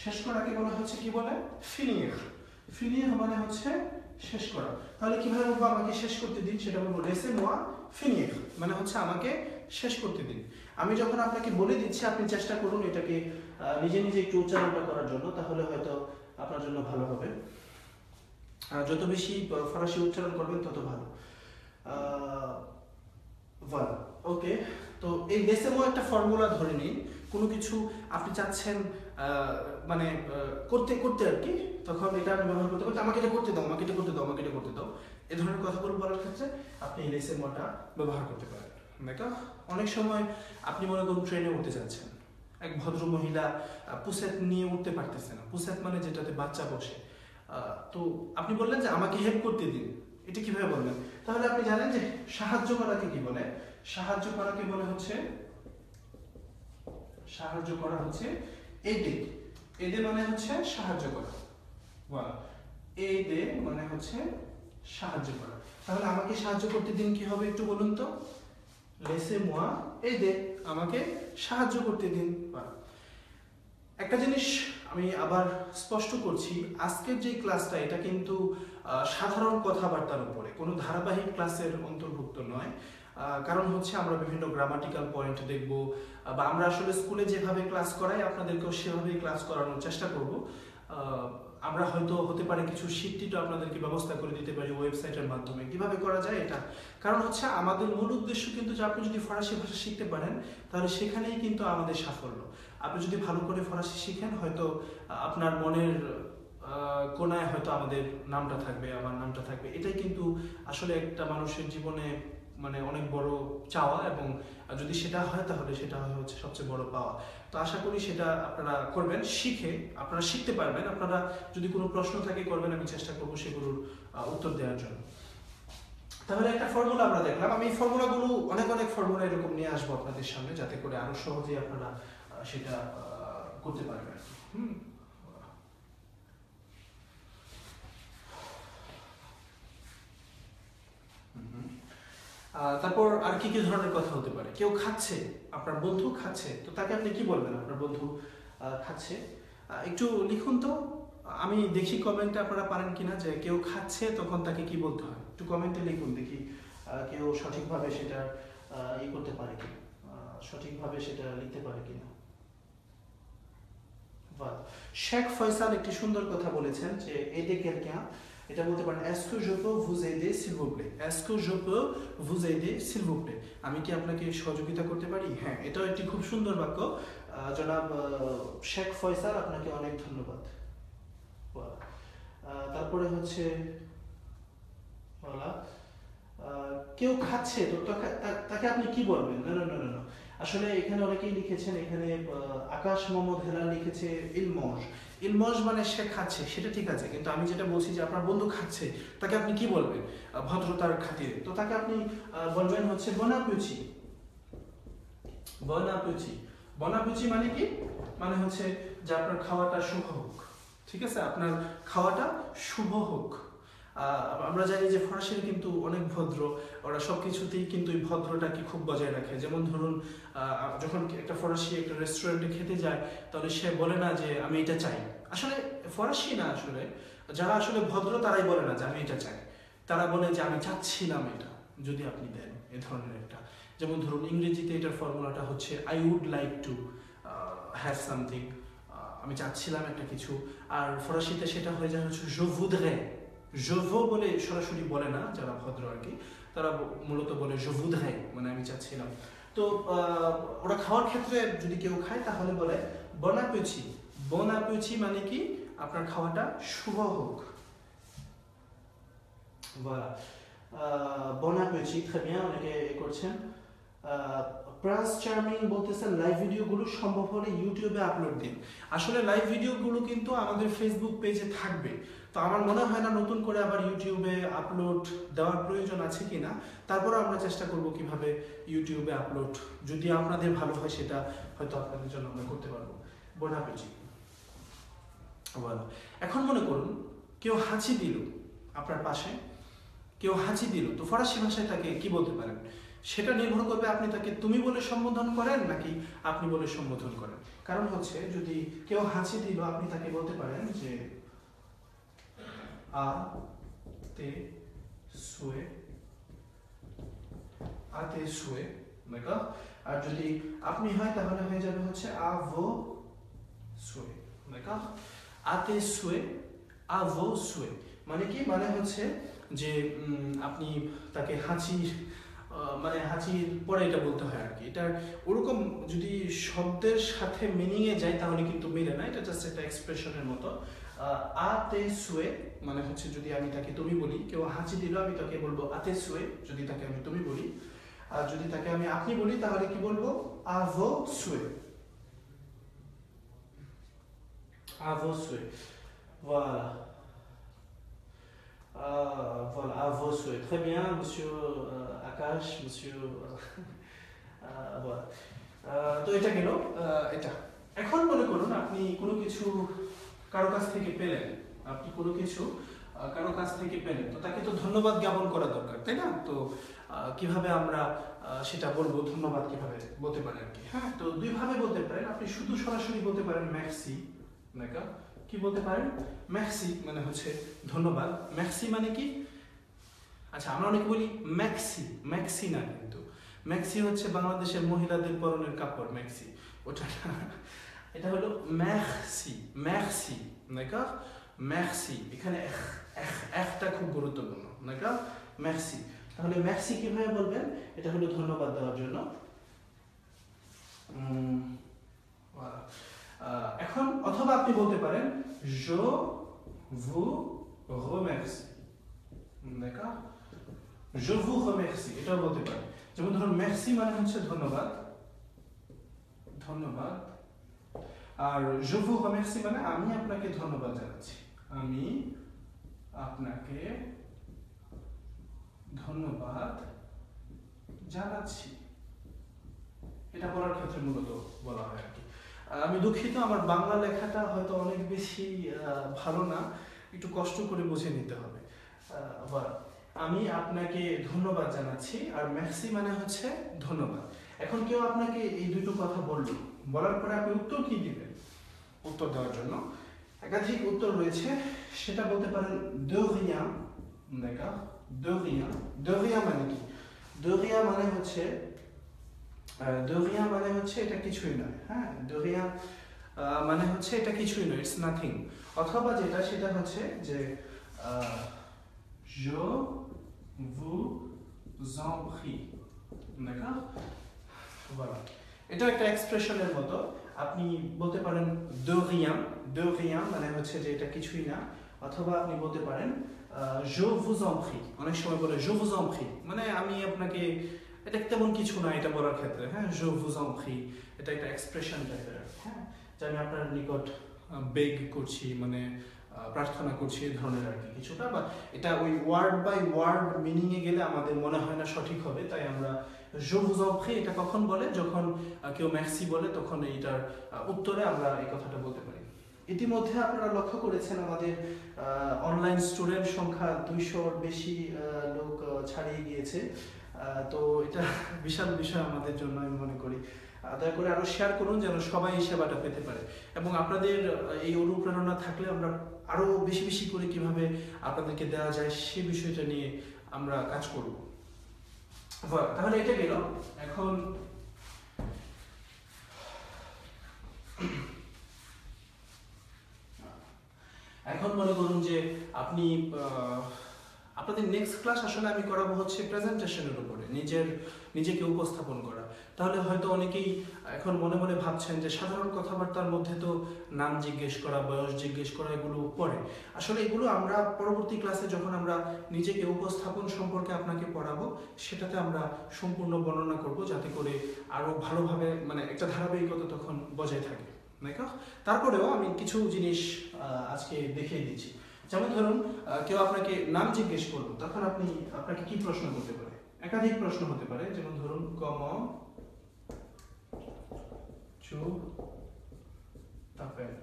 শেষ করাকে বলা হচ্ছে কি বলে? finir মানে হচ্ছে শেষ করা। তাহলে কিভাবে বলবো আমাকে শেষ করতে দিন? সেটা বলবো laissez moi finir মানে হচ্ছে আমাকে শেষ করতে দিন। আমি যখন আপনাকে বলে দিচ্ছি, আপনি চেষ্টা করুন এটাকে নিজে একটু উচ্চারণটা করার জন্য, তাহলে হয়তো আপনার জন্য ভালো হবে। যত বেশি ফরাসি উচ্চারণ করবেন তত ভালো। voilà, ওকে। তো এই laissez moi একটা ফর্মুলা ধরে নিন, কোনো কিছু আপনি চাচ্ছেন মানে করতে আর কি, তখন এটা আপনি ব্যবহার করতে পারেন, আমাকে এটা করতে দাও, আমাকে এটা করতে দাও, এই ধরনের কথাগুলো বলার ক্ষেত্রে আপনি এই laissez moi টা ব্যবহার করতে পারেন। দেখো, অনেক সময় আপনি মনে করুন ট্রেনে উঠতে যাচ্ছেন, এক ভদ্র মহিলা পুসেট নিয়ে উঠতে পারতেছে না। পুসেট মানে যেটাতে বাচ্চা বসে, তো আপনি বললেন যে আমাকে হেল্প করতে দিন, এটা কিভাবে বলবেন? তাহলে আপনি জানেন যে সাহায্য করাকে কি বলে? সাহায্য করাকে বলে হচ্ছে aider মানে হচ্ছে সাহায্য করা, voilà, aider মানে হচ্ছে সাহায্য করা। তাহলে আমাকে সাহায্য করতে দিন কি হবে একটু বলুন তো? laissez moi aider আমাকে সাহায্য করতে দিন। একটা জিনিস আমি আবার স্পষ্ট করছি, আজকের যে ক্লাসটা এটা কিন্তু সাধারণ কথাবার্তার উপরে, কোনো ধারাবাহিক ক্লাসের অন্তর্ভুক্ত নয়। কারণ হচ্ছে আমরা বিভিন্ন গ্রামাটিক্যাল পয়েন্ট দেখব, বা আমরা আসলে স্কুলে যেভাবে ক্লাস করাই আপনাদেরকেও সেভাবেই ক্লাস করানোর চেষ্টা করব। আমরা হয়তো হতে পারে কিছু শিটটিটা আপনাদেরকে ব্যবস্থা করে দিতে পারি ওয়েবসাইটের মাধ্যমে। কিভাবে করা যায় এটা, কারণ হচ্ছে আমাদের মূল উদ্দেশ্য কিন্তু যে আপনি যদি ফরাসি ভাষা শিখতে পারেন তাহলে সেখানেই কিন্তু আমাদের সাফল্য। আপনি যদি ভালো করে ফরাসি শিখেন, হয়তো আপনার মনের কোনায় হয়তো আমাদের নামটা থাকবে, আমার নামটা থাকবে। এটাই কিন্তু আসলে একটা মানুষের জীবনে মানে অনেক বড় চাওয়া, এবং যদি সেটা হয় তাহলে সেটা হচ্ছে সবচেয়ে বড় পাওয়া। তো আশা করি সেটা আপনারা করবেন, শিখে আপনারা শিখতে পারবেন। আপনারা যদি কোনো প্রশ্ন থাকে করবেন, আমি চেষ্টা করবো সেগুলোর উত্তর দেওয়ার জন্য। তাহলে একটা ফর্মুলা আমরা দেখলাম, আমি এই ফর্মুলাগুলো অনেক ফর্মুলা এরকম নিয়ে আসবো আপনাদের সামনে, যাতে করে আরো সহজেই আপনারা সেটা করতে পারবেন। তারপর আর কি কি ধরনের কথা হতে পারে? কেউ খাচ্ছে, আপনার বন্ধু খাচ্ছে, তো তাকে আপনি কি বলবেন? আপনার বন্ধু খাচ্ছে, একটু লিখুন তো, আমি দেখি কমেন্টে আপনারা পারেন কিনা যে কেউ খাচ্ছে তখন তাকে কি বলতে হয়। একটু কমেন্টে লিখুন, দেখি কেউ সঠিকভাবে সেটা করতে পারে কিনা, সঠিকভাবে সেটা লিখতে পারে কিনা। শেখ ফয়সাল একটি সুন্দর কথা বলেছেন যে aider quelqu'un, এটা বলতে পারেন est-ce que je peux vous aider s'il vous plaît, est-ce que je peux vous aider s'il vous plaît, আমি কি আপনাকে সহযোগিতা করতে পারি? হ্যাঁ, এটাও একটি খুব সুন্দর বাক্য। জনাব শেখ ফয়সাল, আপনাকে অনেক ধন্যবাদ। তারপরে হচ্ছে কেউ খাচ্ছে, তো তাকে আপনি কি বলবেন? না না না না, আসলে এখানে অনেকেই লিখেছেন, এখানে আকাশ মোহাম্মদ হেলাল লিখেছে ইলমজ, ইলমজ মানে সে খাচ্ছে, সেটা ঠিক আছে, কিন্তু আমি যেটা বলছি যে আপনার বন্ধু খাচ্ছে, তাকে আপনি কি বলবেন ভদ্রতার খাতিরে? তো তাকে আপনি বলবেন হচ্ছে bon appétit, bon appétit, bon appétit মানে কি? মানে হচ্ছে যে আপনার খাওয়াটা শুভ হোক, ঠিক আছে, আপনার খাওয়াটা শুভ হোক। আমরা জানি যে ফরাসিরা কিন্তু অনেক ভদ্র, ওরা সব কিছুতেই কিন্তু এই ভদ্রটাকে খুব বজায় রাখে। যেমন ধরুন, যখন একটা ফরাসি একটা রেস্টুরেন্টে খেতে যায়, তাহলে সে বলে না যে আমি এটা চাই। আসলে ফরাসি না, আসলে যারা আসলে ভদ্র তারাই বলে না যে আমি এটা চাই, তারা বলে যে আমি চাচ্ছিলাম এটা, যদি আপনি দেন, এ ধরনের একটা। যেমন ধরুন ইংরেজিতে এটার ফর্মুলাটা হচ্ছে I would like to have something, আমি চাচ্ছিলাম একটা কিছু। আর ফরাসিতে সেটা হয়ে যায় হচ্ছে je voudrais, je veux বলে সরাসরি বলে না যারা ভদ্র আর কি, তারা মূলত বলে je voudrais, মানে আমি চাচ্ছিলাম। তো ওরা খাওয়ার ক্ষেত্রে যদি কেউ খায় তাহলে বলে bon appétit, bon appétit মানে কি? আপনার খাওয়াটা শুভ হোক। voilà, bon appétit, très bien, অনেকে করছেন। প্রান্স চার্মিং বলতেছেন লাইভ ভিডিওগুলো সম্ভব হলে ইউটিউবে আপলোড দিন। আসলে লাইভ ভিডিওগুলো কিন্তু আমাদের ফেসবুক পেজে থাকবে, তো আমার মনে হয় না নতুন করে আবার ইউটিউবে আপলোড দেওয়ার প্রয়োজন আছে কিনা। তারপরে আমরা চেষ্টা করব কিভাবে ইউটিউবে আপলোড, যদি আপনাদের ভালো হয় সেটা হয়তো আপনাদের জন্য আমরা করতে পারবো। bon appétit। বলো, এখন মনে করুন কেউ হাঁচি দিল আপনার পাশে, কেউ হাঁচি দিল, তো ফরাসি ভাষায় তাকে কি বলতে পারেন? সেটা নির্ভর করবে আপনি তাকে তুমি বলে সম্বোধন করেন নাকি আপনি বলে সম্বোধন করেন। কারণ হচ্ছে যদি কেউ হাঁচি দিল, আপনি তাকে বলতে পারেন যে আ তে সুয়ে, আ তে সুয়ে, d'accord? আর যদি আপনি হয় তাহলে হয়ে যাবে হচ্ছে আ ভো সুয়ে, d'accord? আ তে সুয়ে, আ ভো সুয়ে মানে কি? মানে হচ্ছে যে আপনি তাকে হাঁচি, মানে হাঁচির পরে এটা বলতে হয় আর কি। এটার ওরকম যদি শব্দের সাথে মিনিংয়ে যায় তাহলে কিন্তু মিলে না, এটা জাস্ট একটা এক্সপ্রেশনের মতো। আতে সুয়ে মানে হচ্ছে যদি আমি তাকে তুমি বলি, কেউ হাঁচি দিল আমি তাকে বলবো আতে সুয়ে, যদি তাকে আমি তুমি বলি। আর যদি তাকে আমি আপনি বলি তাহলে কি বলবো? আভো সুয়ে, আভো সুয়ে। voilà, voilà, à vos souhaits. Très bien, monsieur Akash, monsieur. Voilà. তো এটা গেল এটা। এখন মনে করুন আপনি কোনো কিছু কারো কাছ থেকে পেলেন, আপনি কোনো কিছু কারো কাছ থেকে পেলেন, তো তাকে তো ধন্যবাদ জ্ঞাপন করা দরকার, তাই না? তো কিভাবে আমরা সেটা বলবো, ধন্যবাদ কিভাবে বলতে পারেন আর কি? হ্যাঁ, তো দুইভাবে বলতে পারেন। আপনি শুধু সরাসরি বলতে পারেন মেক্সি, নাকি কি বলতে পারেন? মেক্সি মানে হচ্ছে ধন্যবাদ। মেক্সি মানে কি? আচ্ছা, আমরা অনেকে বলি ম্যাক্সি, ম্যাক্সি না, কিন্তু ম্যাক্সি হচ্ছে বাংলাদেশের মহিলাদের পরনের কাপড়, ম্যাক্সি ওটা না, এটা হলো মেক্সি, মেক্সি, d'accord? মেরসি, এখানে একটা খুব গুরুত্বপূর্ণ, নাকি? মেরসি। তাহলে মেরসি কিভাবে বলবেন? এটা হলো ধন্যবাদ দেওয়ার জন্য। এখন অথবা আপনি বলতে পারেন je vous remercie, d'accord? je vous remercie, এটাও বলতে পারেন। যেমন ধরুন মেরসি মানে হচ্ছে ধন্যবাদ, ধন্যবাদ, আর je vous remercie মানে আমি আপনাকে ধন্যবাদ জানাচ্ছি, আমি আপনাকে ধন্যবাদ জানাচ্ছি। এটা বলার ক্ষেত্রে মূলত বলা হয় আর কি। আমি দুঃখিত, আমার বাংলা লেখাটা হয়তো অনেক বেশি ভালো না, একটু কষ্ট করে বুঝে নিতে হবে। আমি আপনাকে ধন্যবাদ জানাচ্ছি, আর মেরসি মানে হচ্ছে ধন্যবাদ। এখন কেউ আপনাকে এই দুটো কথা বললো, বলার পরে আপনি উত্তর কি দিবেন? উত্তর দেওয়ার জন্য একাধিক উত্তর রয়েছে, সেটা বলতে পারেন de rien, d'accord? de rien, de rien মানে কি? de rien মানে হচ্ছে de rien মানে হচ্ছে এটা কিছুই নয়, হ্যাঁ? de rien মানে হচ্ছে এটা কিছুই নয়, ইটস নাথিং। অথবা যেটা সেটা হচ্ছে যে je vous en prie, d'accord? voilà, এটা একটা এক্সপ্রেশনের মতো। আপনি বলতে পারেন de rien, de rien মানে হচ্ছে যে এটা কিছুই না। অথবা আপনি বলতে পারেন je vous en prie, অনেক সময় বলে je vous en prie মানে আমি আপনাকে, এটা তেমন কিছু না এটা বলার ক্ষেত্রে, হ্যাঁ? je vous en prie এটা একটা এক্সপ্রেশন টাইপের, হ্যাঁ, যে আমি আপনার নিকট বেগ করছি, মানে প্রার্থনা করছি, এই ধরনের আর কি কিছুটা। বা এটা ওই ওয়ার্ড বাই ওয়ার্ড মিনিং এ গেলে আমাদের মনে হয় না সঠিক হবে, তাই আমরা je vous en prie এটা কখন বলে? যখন কেউ মেরসি বলে, তখন এইটার উত্তরে আমরা এই কথাটা বলতে পারি। ইতিমধ্যে আপনারা লক্ষ্য করেছেন আমাদের অনলাইন স্টুডেন্ট সংখ্যা 200-র বেশি লোক ছাড়িয়ে গিয়েছে। তো এটা বিশাল বিষয় আমাদের জন্য, আমি মনে করি। দয়া করে আরো শেয়ার করুন যেন সবাই এই সেবাটা পেতে পারে, এবং আপনাদের এই অনুপ্রেরণা থাকলে আমরা আরো বেশি বেশি করে কিভাবে আপনাদেরকে দেওয়া যায় সে বিষয়টা নিয়ে আমরা কাজ করব। তাহলে এটা গেল। এখন মনে করুন যে আপনি আপনাদের নেক্সট ক্লাস আসলে আমি করাবো হচ্ছে প্রেজেন্টেশনের উপরে, নিজেকে উপস্থাপন করা। তাহলে হয়তো অনেকেই এখন মনে মনে ভাবছেন যে সাধারণ কথাবার্তার মধ্যে তো নাম জিজ্ঞেস করা, বয়স জিজ্ঞেস করা এগুলো পড়ে। আসলে এগুলো আমরা পরবর্তী ক্লাসে যখন আমরা নিজেকে উপস্থাপন সম্পর্কে আপনাকে পড়াবো, সেটাতে আমরা সম্পূর্ণ বর্ণনা করব, যাতে করে আরো ভালোভাবে মানে একটা ধারাবাহিকতা তখন বজায় থাকে। তারপরেও আমি কিছু জিনিস আজকে দেখিয়ে দিচ্ছি। যেমন ধরুন কেউ আপনাকে নাম জিজ্ঞেস করলো, তখন আপনাকে কি প্রশ্ন করতে পারে? একাধিক প্রশ্ন হতে পারে। যেমন ধরুন comment tu t'appelles,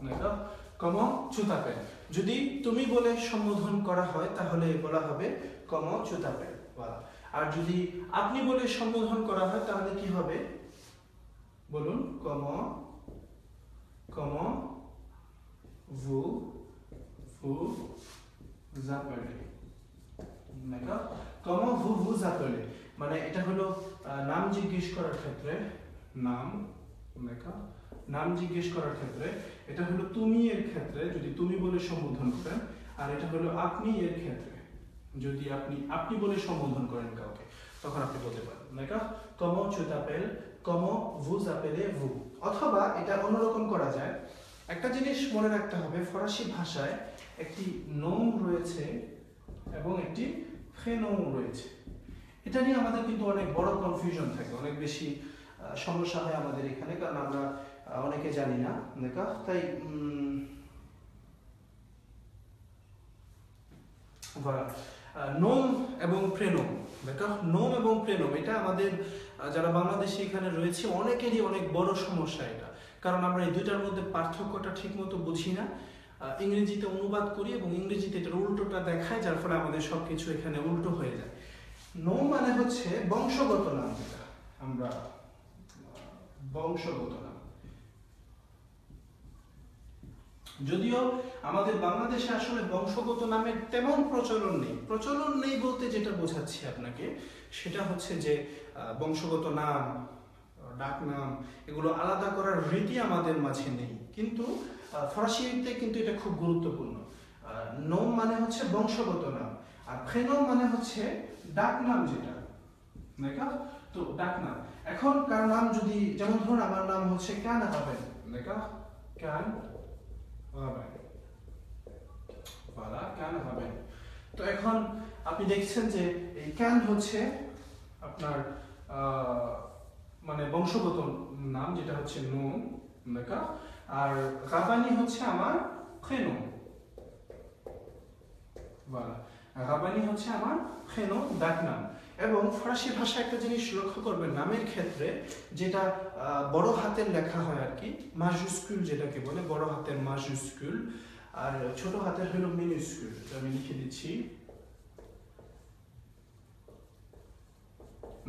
d'accord? comment tu t'appelles যদি তুমি বলে সম্বোধন করা হয় তাহলে বলা হবে comment tu t'appelles, voilà। আর যদি আপনি বলে সম্বোধন করা হয় তাহলে কি হবে? বলুন comment vous appelez, d'accord? comment vous appelez মানে এটা হলো নাম জিজ্ঞেস করার ক্ষেত্রে, নাম জিজ্ঞেস করার ক্ষেত্রে এটা হলো তুমি এর ক্ষেত্রে যদি তুমি বলে সম্বোধন করেন, আর এটা হলো আপনি এর ক্ষেত্রে যদি আপনি বলে সম্বোধন করেন কাউকে, তখন আপনি বলতে পারেন, d'accord? comment tu t'appelles, comment vous appelez-vous। অথবা এটা অন্যরকম করা যায়। একটা জিনিস মনে রাখতে হবে, ফরাসি ভাষায় একটি নোম রয়েছে এবং একটি প্রেনোম রয়েছে। এটা নিয়ে আমাদের কিন্তু অনেক বড় কনফিউশন থাকে, অনেক বেশি সমস্যা হয় আমাদের এখানে, কারণ আমরা অনেকে জানি না, তাই নোম এবং প্রেনোম, নোম এবং প্রেনোম এটা আমাদের যারা বাংলাদেশে এখানে রয়েছে অনেকেরই অনেক বড় সমস্যা এটা, কারণ আমরা এই দুইটার মধ্যে পার্থক্যটা ঠিক মতো বুঝি না। ইংরেজিতে অনুবাদ করি এবং ইংরেজিতে এটার উল্টোটা দেখায়, যার ফলে আমাদের সবকিছু এখানে উল্টো হয়ে যায়। নোম মানে হচ্ছে বংশগত নাম, যেটা আমরা বংশগত নাম। যদিও আমাদের বাংলাদেশে আসলে বংশগত নামের তেমন প্রচলন নেই বলতে যেটা বোঝাচ্ছি আপনাকে, সেটা হচ্ছে যে বংশগত নাম, ডাক নাম এগুলো আলাদা করার রীতি আমাদের মাঝে নেই। কিন্তু ফরাসিতে কিন্তু এটা খুব গুরুত্বপূর্ণ। নোম মানে হচ্ছে বংশগত নাম, আর প্রেনম মানে হচ্ছে ডাক নাম, যেটা দেখা। তো ডাক নাম, এখন কার নাম যদি, যেমন ধরুন আমার নাম হচ্ছে ক্যান রাবেন, দেখা, ক্যান রাবেন, voilà, ক্যান রাবেন। তো এখন আপনি দেখছেন যে এই ক্যান হচ্ছে আপনার মানে বংশগত নাম, যেটা হচ্ছে নোম, দেখা, আর রাবানি হচ্ছে আমার প্রেনম, voilà, রাবানি হচ্ছে আমার প্রেনম, ডাক নাম। এবং ফরাসি ভাষায় একটা জিনিস লক্ষ্য করবেন নামের ক্ষেত্রে, যেটা বড় হাতের লেখা হয় আর কি, মাজুস্কুল যেটাকে বলে, বড় হাতের মাজুস্কুল, আর ছোট হাতের হলো মিনিস্কুল। আমি লিখে দিচ্ছি,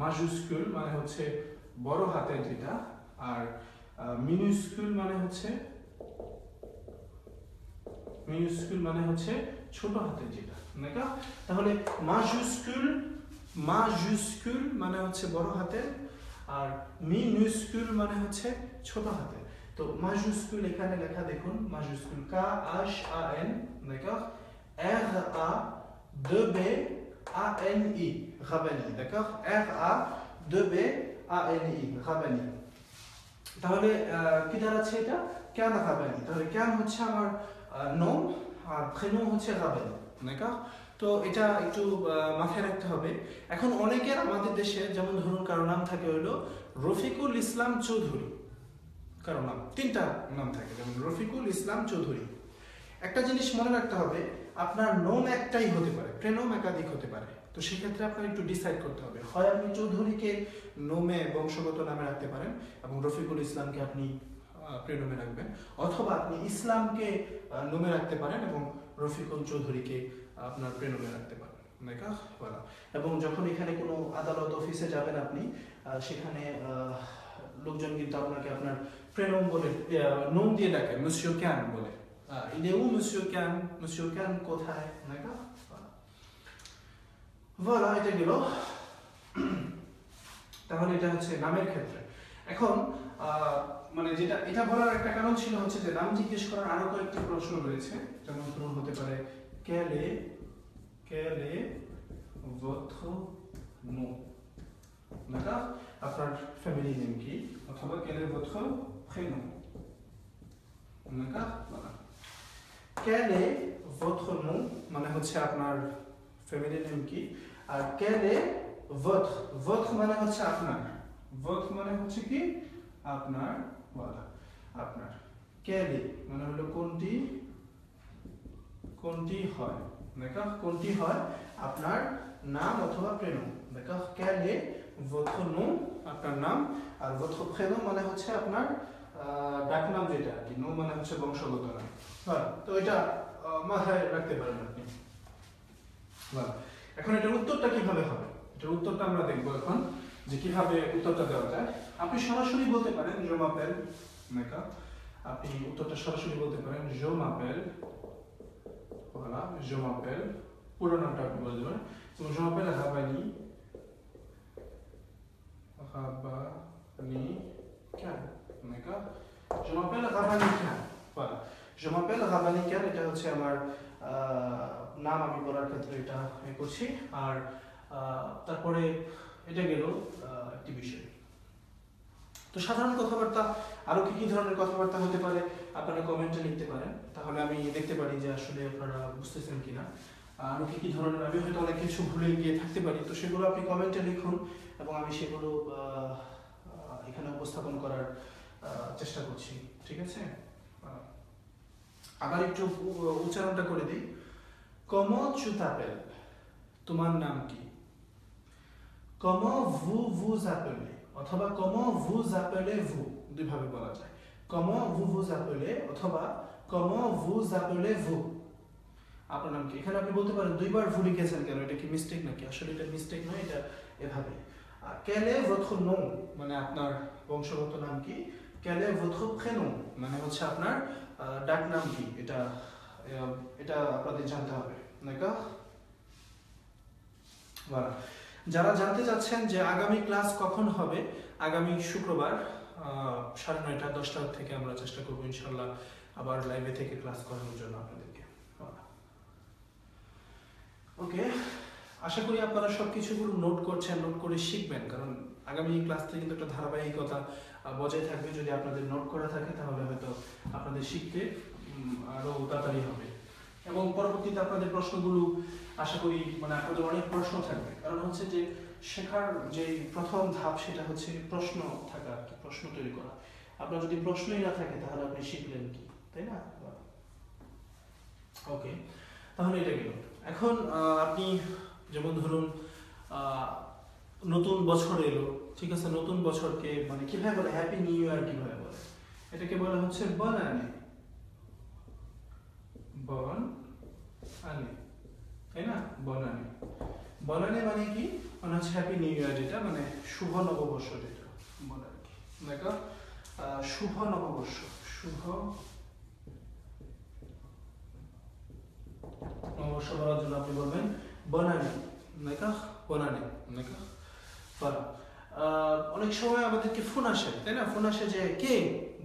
মাজুস্কুল মানে হচ্ছে বড় হাতের যেটা, আর মিনিস্কুল মানে হচ্ছে ছোট হাতের যেটা, দেখা। তাহলে মাজুস্কুল মানে হচ্ছে বড় হাতের, আর মিনিস্কুল মানে হচ্ছে ছোট হাতের। তো মাজুস্কুল এখানে লেখা দেখুন, মাজুস্কুল KHAN, d'accord, RABANI, রাবানি, d'accord, RABANI, রাবানি। তাহলে কি দাঁড়াচ্ছে এটা, ক্যান রাবানি। তাহলে ক্যান হচ্ছে আমার নোম, আর প্রেনম হচ্ছে রাবানি, d'accord। তো এটা একটু মাথায় রাখতে হবে। এখন অনেকের আমাদের দেশে, যেমন ধরুন কারো নাম থাকে হলো রফিকুল ইসলাম চৌধুরী, কারো নাম, তিনটা নাম থাকে, যেমন রফিকুল ইসলাম চৌধুরী। একটা জিনিস মনে রাখতে হবে, আপনার নোম একটাই হতে পারে, প্রেনম একাধিক হতে পারে। তো সেক্ষেত্রে আপনার একটু ডিসাইড করতে হবে, হয় আপনি চৌধুরীকে নোমে বংশগত নামে রাখতে পারেন এবং রফিকুল ইসলামকে আপনি প্রেনমে রাখবেন, অথবা আপনি ইসলামকে নোমে রাখতে পারেন এবং রফিকুল চৌধুরীকে আপনার প্রেনমে রাখতে পারেন, দেখা, বলা। এবং যখন এখানে কোনো আদালত অফিসে যাবেন আপনি, সেখানে লোকজন কিন্তু আপনাকে আপনার প্রেনম বলে, নোম দিয়ে ডাকে, monsieur ক্যান বলে, il est où monsieur can, monsieur can কোথায়, দেখা। voilà, এটা গেল। তাহলে এটা হচ্ছে নামের ক্ষেত্রে। এখন মানে যেটা, এটা বলার একটা কারণ ছিল হচ্ছে যে নাম জিজ্ঞেস করার আরো কয়েকটি প্রশ্ন রয়েছে, যেমন ধরুন হতে পারে quel est votre nom, d'accord, আপনার ফ্যামিলি নেম কি, অথবা quel est votre prénom, d'accord, voilà, quel est votre nom মানে হচ্ছে আপনার ফ্যামিলি নেম কি, আর quel est votre মানে হচ্ছে আপনার, votre মানে হচ্ছে কি আপনার, voilà, আপনার। quel est মানে হলো কোনটি হয়, দেখো, কোনটি হয় আপনার নাম অথবা প্রেনম, দেখো, quel est votre nom আপনার নাম, আর votre prénom মানে হচ্ছে আপনার ডাক নাম, যেটা কি, nom মানে হচ্ছে বংশগত নাম। হ্যাঁ, তো এটা মাথায় রাখতে পারেন আপনি। এখন এটার উত্তরটা কিভাবে হবে, এটার উত্তরটা আমরা দেখবো এখন, যে কিভাবে উত্তরটা দেওয়া যায়। আপনি সরাসরি বলতে পারেন je m'appelle, d'accord, আপনি উত্তরটা সরাসরি বলতে পারেন je m'appelle, voilà, je m'appelle, পুরো নামটা আপনি বলে দেবেন, যেমন je m'appelle Rabani Khan, d'accord, je m'appelle Rabani Khan, voilà, je m'appelle Rabani Khan, এটা হচ্ছে আমার নাম, আমি বলার ক্ষেত্রে এটা করছি। আর তারপরে এটা গেল একটি বিষয়। তো সাধারণ কথাবার্তা, আরো কি ধরনের কথাবার্তা হতে পারে আপনারা কমেন্টে লিখতে পারেন, তাহলে আমি দেখতে পারি যে আসলে আপনারা বুঝতেছেন কিনা। আরো কি ধরনের, আমি হয়তো অনেক কিছু ভুলে গিয়ে থাকতে পারি, তো সেগুলো আপনি কমেন্টে লিখুন এবং আমি সেগুলো এখানে উপস্থাপন করার চেষ্টা করছি, ঠিক আছে। আবার একটু উচ্চারণটা করে দিই, comment tu t'appelles, তোমার নাম কি, comment vous vous appelez, অথবা comment vous appelez-vous, দুইভাবে বলা যায়, comment vous vous appelez অথবা comment vous appelez-vous, আপনার নাম কি। এখানে আপনি বলতে পারেন দুইবার ভুল লিখেছেন কেন, এটা কি মিস্টেক নাকি, আসলে এটা মিস্টেক নয়, এটা এভাবে। quel est votre nom মানে আপনার বংশগত নাম কি, quel est votre prénom মানে হচ্ছে আপনার ডাক নাম কি, এটা আপনাদের জানতে হবে, d'accord, voilà। যারা জানতে চাচ্ছেন যে আগামী ক্লাস কখন হবে, আগামী শুক্রবার 9:30 10টা থেকে আমরা চেষ্টা করবো ইনশাল্লাহ আবার লাইভে থেকে ক্লাস করানোর জন্য আপনাদেরকে। ওকে, আশা করি আপনারা সব কিছুগুলো নোট করছেন, নোট করে শিখবেন, কারণ আগামী ক্লাস থেকে কিন্তু একটা ধারাবাহিকতা বজায় থাকবে। যদি আপনাদের নোট করা থাকে তাহলে হয়তো আপনাদের শিখতে আরও তাড়াতাড়ি হবে, এবং পরবর্তীতে আপনাদের প্রশ্নগুলো আশা করি মানে আপনাদের অনেক প্রশ্ন থাকবে, কারণ হচ্ছে যে শেখার যে প্রথম ধাপ সেটা হচ্ছে প্রশ্ন থাকা, প্রশ্ন তৈরি করা। আপনার যদি প্রশ্নই না থাকে তাহলে আপনি শিখলেন কি, তাই না? ওকে, তাহলে এটা গেল। এখন আপনি যেমন ধরুন নতুন বছর এলো, ঠিক আছে, নতুন বছরকে মানে কিভাবে বলে, হ্যাপি নিউ ইয়ার কিভাবে বলে, এটাকে বলা হচ্ছে বন আনে, বন আনে, তাই না? বন আনে, বন আনে মানে কি, মানে হচ্ছে হ্যাপি নিউ ইয়ার, যেটা মানে শুভ নববর্ষ, যেটা বলে আর কি, দেখো শুভ নববর্ষ, শুভ নববর্ষ বলার জন্য আপনি বলবেন বনানে, নাকি বনানে, নাকি বলা। অনেক সময় আমাদেরকে ফোন আসে, তাই না? ফোন আসে যে কে,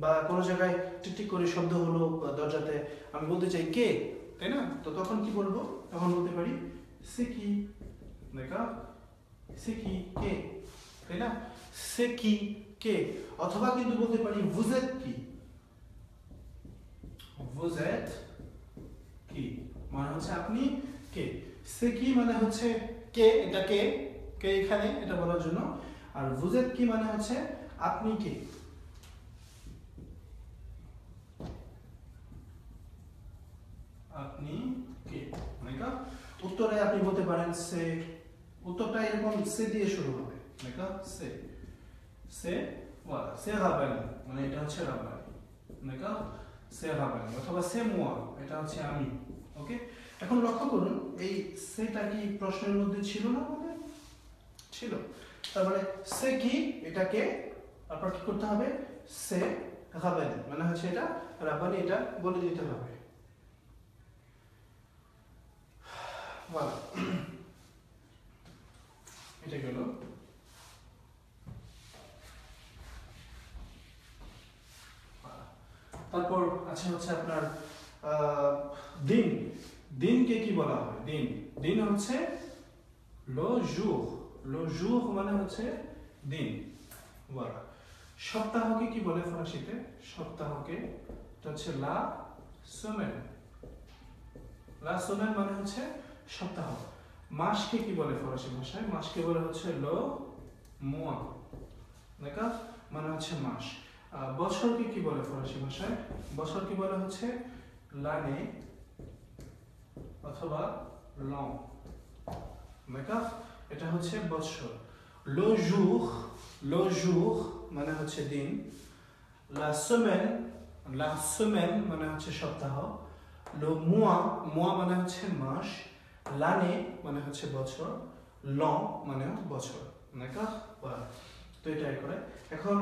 বা কোনো জায়গায় টিকটিক করে শব্দ হলো দরজাতে, আমি বলতে চাই কে, তাই না? তো তখন কি বলবো? তখন বলতে পারি সে কি, নাকি সে কি কে, তাই না? সে কি কে, অথবা কিন্তু বলতে পারি vous êtes কি, vous êtes কি মানে হচ্ছে আপনি কে। সে কি মানে হচ্ছে কে, এটা কে, কে এখানে, এটা বলার জন্য। আর vous êtes কি মানে হচ্ছে আপনি কে। আপনি কে, মানে উত্তরে আপনি বলতে পারেন সে, উত্তরটা এরকম সে দিয়ে শুরু হবে, নাকি সে, সে ওয়ালা, সে রাবানি মানে এটা হচ্ছে রাবানি, নাকি সে রাবানি, অথবা সে মুয়া, এটা হচ্ছে আমি। ওকে, এখন লক্ষ্য করুন এই সেটা কি প্রশ্নের মধ্যে ছিল না? আমাদের ছিল। তারপরে সে কি, এটাকে আপনার কি করতে হবে? সে রাবানি মানে হচ্ছে এটা রাবানি, এটা বলে দিতে হবে। ওয়ালা, এটা গেল। তারপর আছে হচ্ছে আপনার দিন, দিনকে কি বলা হয়? দিন, দিন হচ্ছে লো জুর, লো জুর মানে হচ্ছে দিন। ওয়ালা, সপ্তাহকে কি বলে ফরাসিতে? সপ্তাহকে এটা হচ্ছে লা সোমেন, লা সোমেন মানে হচ্ছে সপ্তাহ। মাসকে কি বলে ফরাসি ভাষায়? মাসকে বলে হচ্ছে লো মোয়া, দেখা মানে হচ্ছে মাস। বছরকে কি বলে ফরাসি ভাষায়? বছরকে বলে হচ্ছে লানে অথবা লং, দেখা এটা হচ্ছে বছর। লো জুর, লো জুর মানে হচ্ছে দিন। লা সেমেন, লা সেমেন মানে হচ্ছে সপ্তাহ। লো মোয়া, মোয়া মানে হচ্ছে মাস। লানে মানে হচ্ছে বছর। লং মানে বছর, দেখা। তো এটাই করে। এখন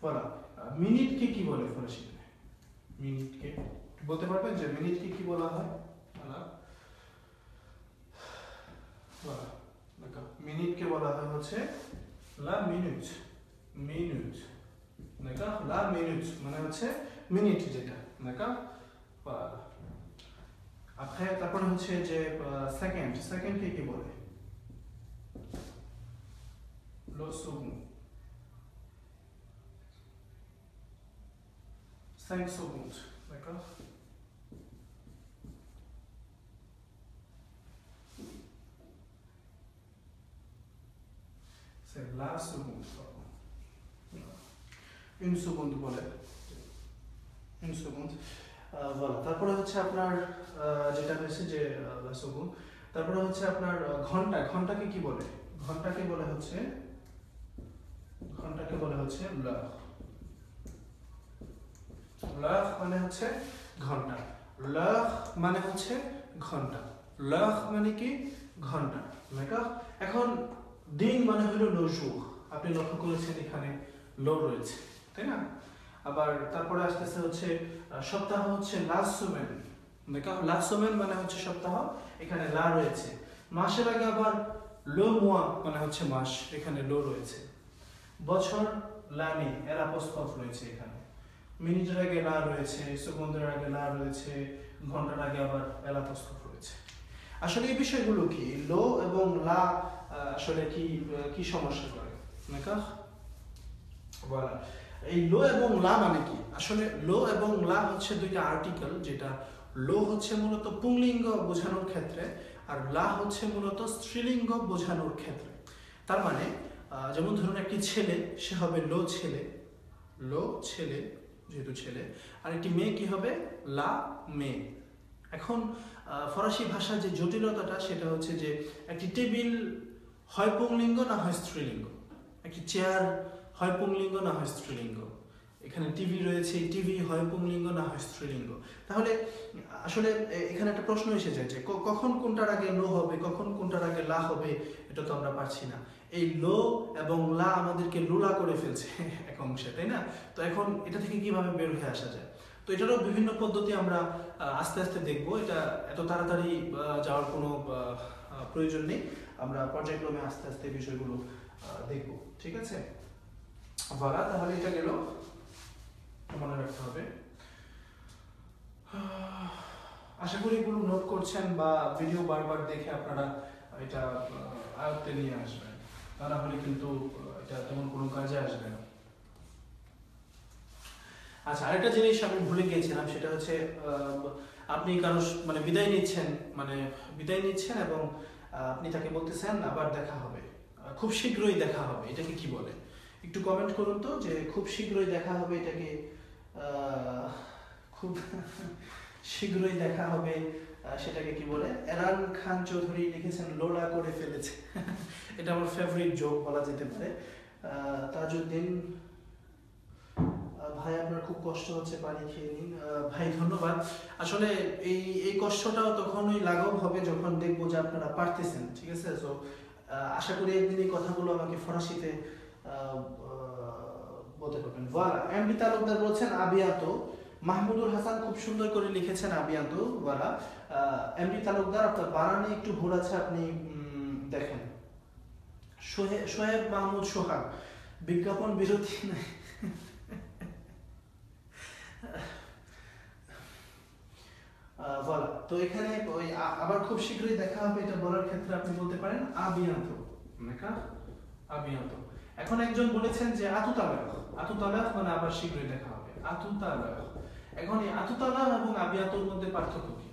বলা, মিনিটকে কি বলে ফরাসিতে? মিনিটকে বলতে পারবেন যে মিনিটকে কি বলা হয়? মিনিটকে বলা হয় হচ্ছে লা মিনিট, মিনিট, দেখা লা মিনিট মানে হচ্ছে মিনিট, যেটা দেখা। তারপরে হচ্ছে যে সেকেন্ড, সেকেন্ডকে কি বলে? লো second, 5 secondes, d'accord? C'est la seconde, pardon. Une seconde বলে, une seconde। voilà, তারপরে হচ্ছে আপনার যেটা হচ্ছে যে la seconde। তারপরে হচ্ছে আপনার ঘন্টা, ঘন্টাকে কি বলে? ঘন্টাকে বলে হচ্ছে, ঘন্টাকে বলে হচ্ছে l'heure। l'heure মানে হচ্ছে ঘন্টা, l'heure মানে হচ্ছে ঘন্টা, l'heure মানে কি? ঘন্টা, d'accord? এখন দিন মানে হলো লো জুর, আপনি লক্ষ্য করেছেন এখানে লো রয়েছে, তাই না? আবার তারপরে আসতেছে হচ্ছে সপ্তাহ হচ্ছে লা সোমেন, দেখো লা সোমেন মানে হচ্ছে সপ্তাহ, এখানে লা রয়েছে। মাসের আগে আবার লো মোয়া মানে হচ্ছে মাস, এখানে লো রয়েছে। বছর লামে এল অ্যাপোস্ট্রফ রয়েছে এখানে, মিনিটের আগে লা রয়েছে, সেকেন্ডের আগে লা রয়েছে, ঘন্টার আগে আবার এল অ্যাপোস্ট্রফ রয়েছে। আসলে এই বিষয়গুলো কি, লো এবং লা আসলে কি সমস্যা করে নাকি? বলা এই লো এবং লা মানে কি? আসলে লো এবং লা হচ্ছে দুইটা আর্টিকেল, যেটা লো হচ্ছে মূলত পুংলিঙ্গ বোঝানোর ক্ষেত্রে আর লা হচ্ছে মূলত স্ত্রীলিঙ্গ বোঝানোর ক্ষেত্রে। তার মানে যেমন ধরুন একটি ছেলে, সে হবে লো ছেলে, লো ছেলে যেহেতু ছেলে, আর একটি মেয়ে কি হবে? লা মেয়ে। এখন ফরাসি ভাষার যে জটিলতাটা সেটা হচ্ছে যে একটি টেবিল হয় পুংলিঙ্গ না হয় স্ত্রীলিঙ্গ, একটি চেয়ার হয় পুংলিঙ্গ না হয় স্ত্রীলিঙ্গ, এখানে টিভি রয়েছে, টিভি হয় পুংলিঙ্গ না হয় স্ত্রীলিঙ্গ। তাহলে আসলে এখানে একটা প্রশ্ন এসে যায় যে কখন কোনটার আগে লো হবে, কখন কোনটার আগে লা হবে, এটা তো আমরা পারছি না। এই লো এবং লা আমাদেরকে লুলা করে ফেলছে এক অংশে, তাই না? তো এখন এটা থেকে কিভাবে বের হয়ে আসা যায়? তো এটারও বিভিন্ন পদ্ধতি আমরা আস্তে আস্তে দেখব, এটা এত তাড়াতাড়ি যাওয়ার কোনো প্রয়োজন নেই, আমরা পর্যায়ক্রমে আস্তে আস্তে বিষয়গুলো দেখব, ঠিক আছে? বলা তাহলে এটা গেল, মনে রাখতে হবে। আশা করি এগুলো নোট করছেন বা ভিডিও বারবার দেখে আপনারা এটা আয়ত্তে নিয়ে আসবেন, তা না হলে কিন্তু এটা তেমন কোনো কাজে আসবে না। আচ্ছা, আরেকটা জিনিস আমি ভুলে গিয়েছিলাম, সেটা হচ্ছে আপনি কারো মানে বিদায় নিচ্ছেন এবং আপনি তাকে বলতেছেন আবার দেখা হবে, খুব শীঘ্রই দেখা হবে, এটাকে কি বলে? একটু কমেন্ট করুন তো, যে খুব শীঘ্রই দেখা হবে এটাকে খুব শীঘ্রই দেখা হবে সেটাকে কি বলে? এরান খান চৌধুরী লিখেছেন লোলা করে ফেলেছে এটা আমার ফেভারিট জোক বলা যেতে পারে। তাজউদ্দিন ভাই আপনার খুব কষ্ট হচ্ছে, পানি খেয়ে নিন। ভাই ধন্যবাদ। আসলে এই কষ্টটাও তখনই লাঘব হবে যখন দেখবো যে আপনারা পারতেছেন, ঠিক আছে? সো আশা করি একদিন এই কথাগুলো আমাকে ফরাসিতে বলতে পারবেন। ওয়ালা এমডি তালুকদার বলছেন আবিয়াতো। মাহমুদুল হাসান খুব সুন্দর করে লিখেছেন আবিয়াতো। ওয়ালা এমডি তালুকদার, আপনার বানানে একটু ভুল আছে, আপনি দেখেন। সোহেব মাহমুদ সোহাগ, বিজ্ঞাপন বিরতি নাই বলা। তো এখানে ওই আবার খুব শীঘ্রই দেখা হবে এটা বলার ক্ষেত্রে আপনি বলতে পারেন আবিয়াতো, আবিয়াতো। এখন একজন বলেছেন যে আতুতালাহ মানে আবার শীঘ্রই দেখা হবে, আতুতালাহ। এখন এই আতুতালাহ এবং আবিয়াতোর মধ্যে পার্থক্য কি?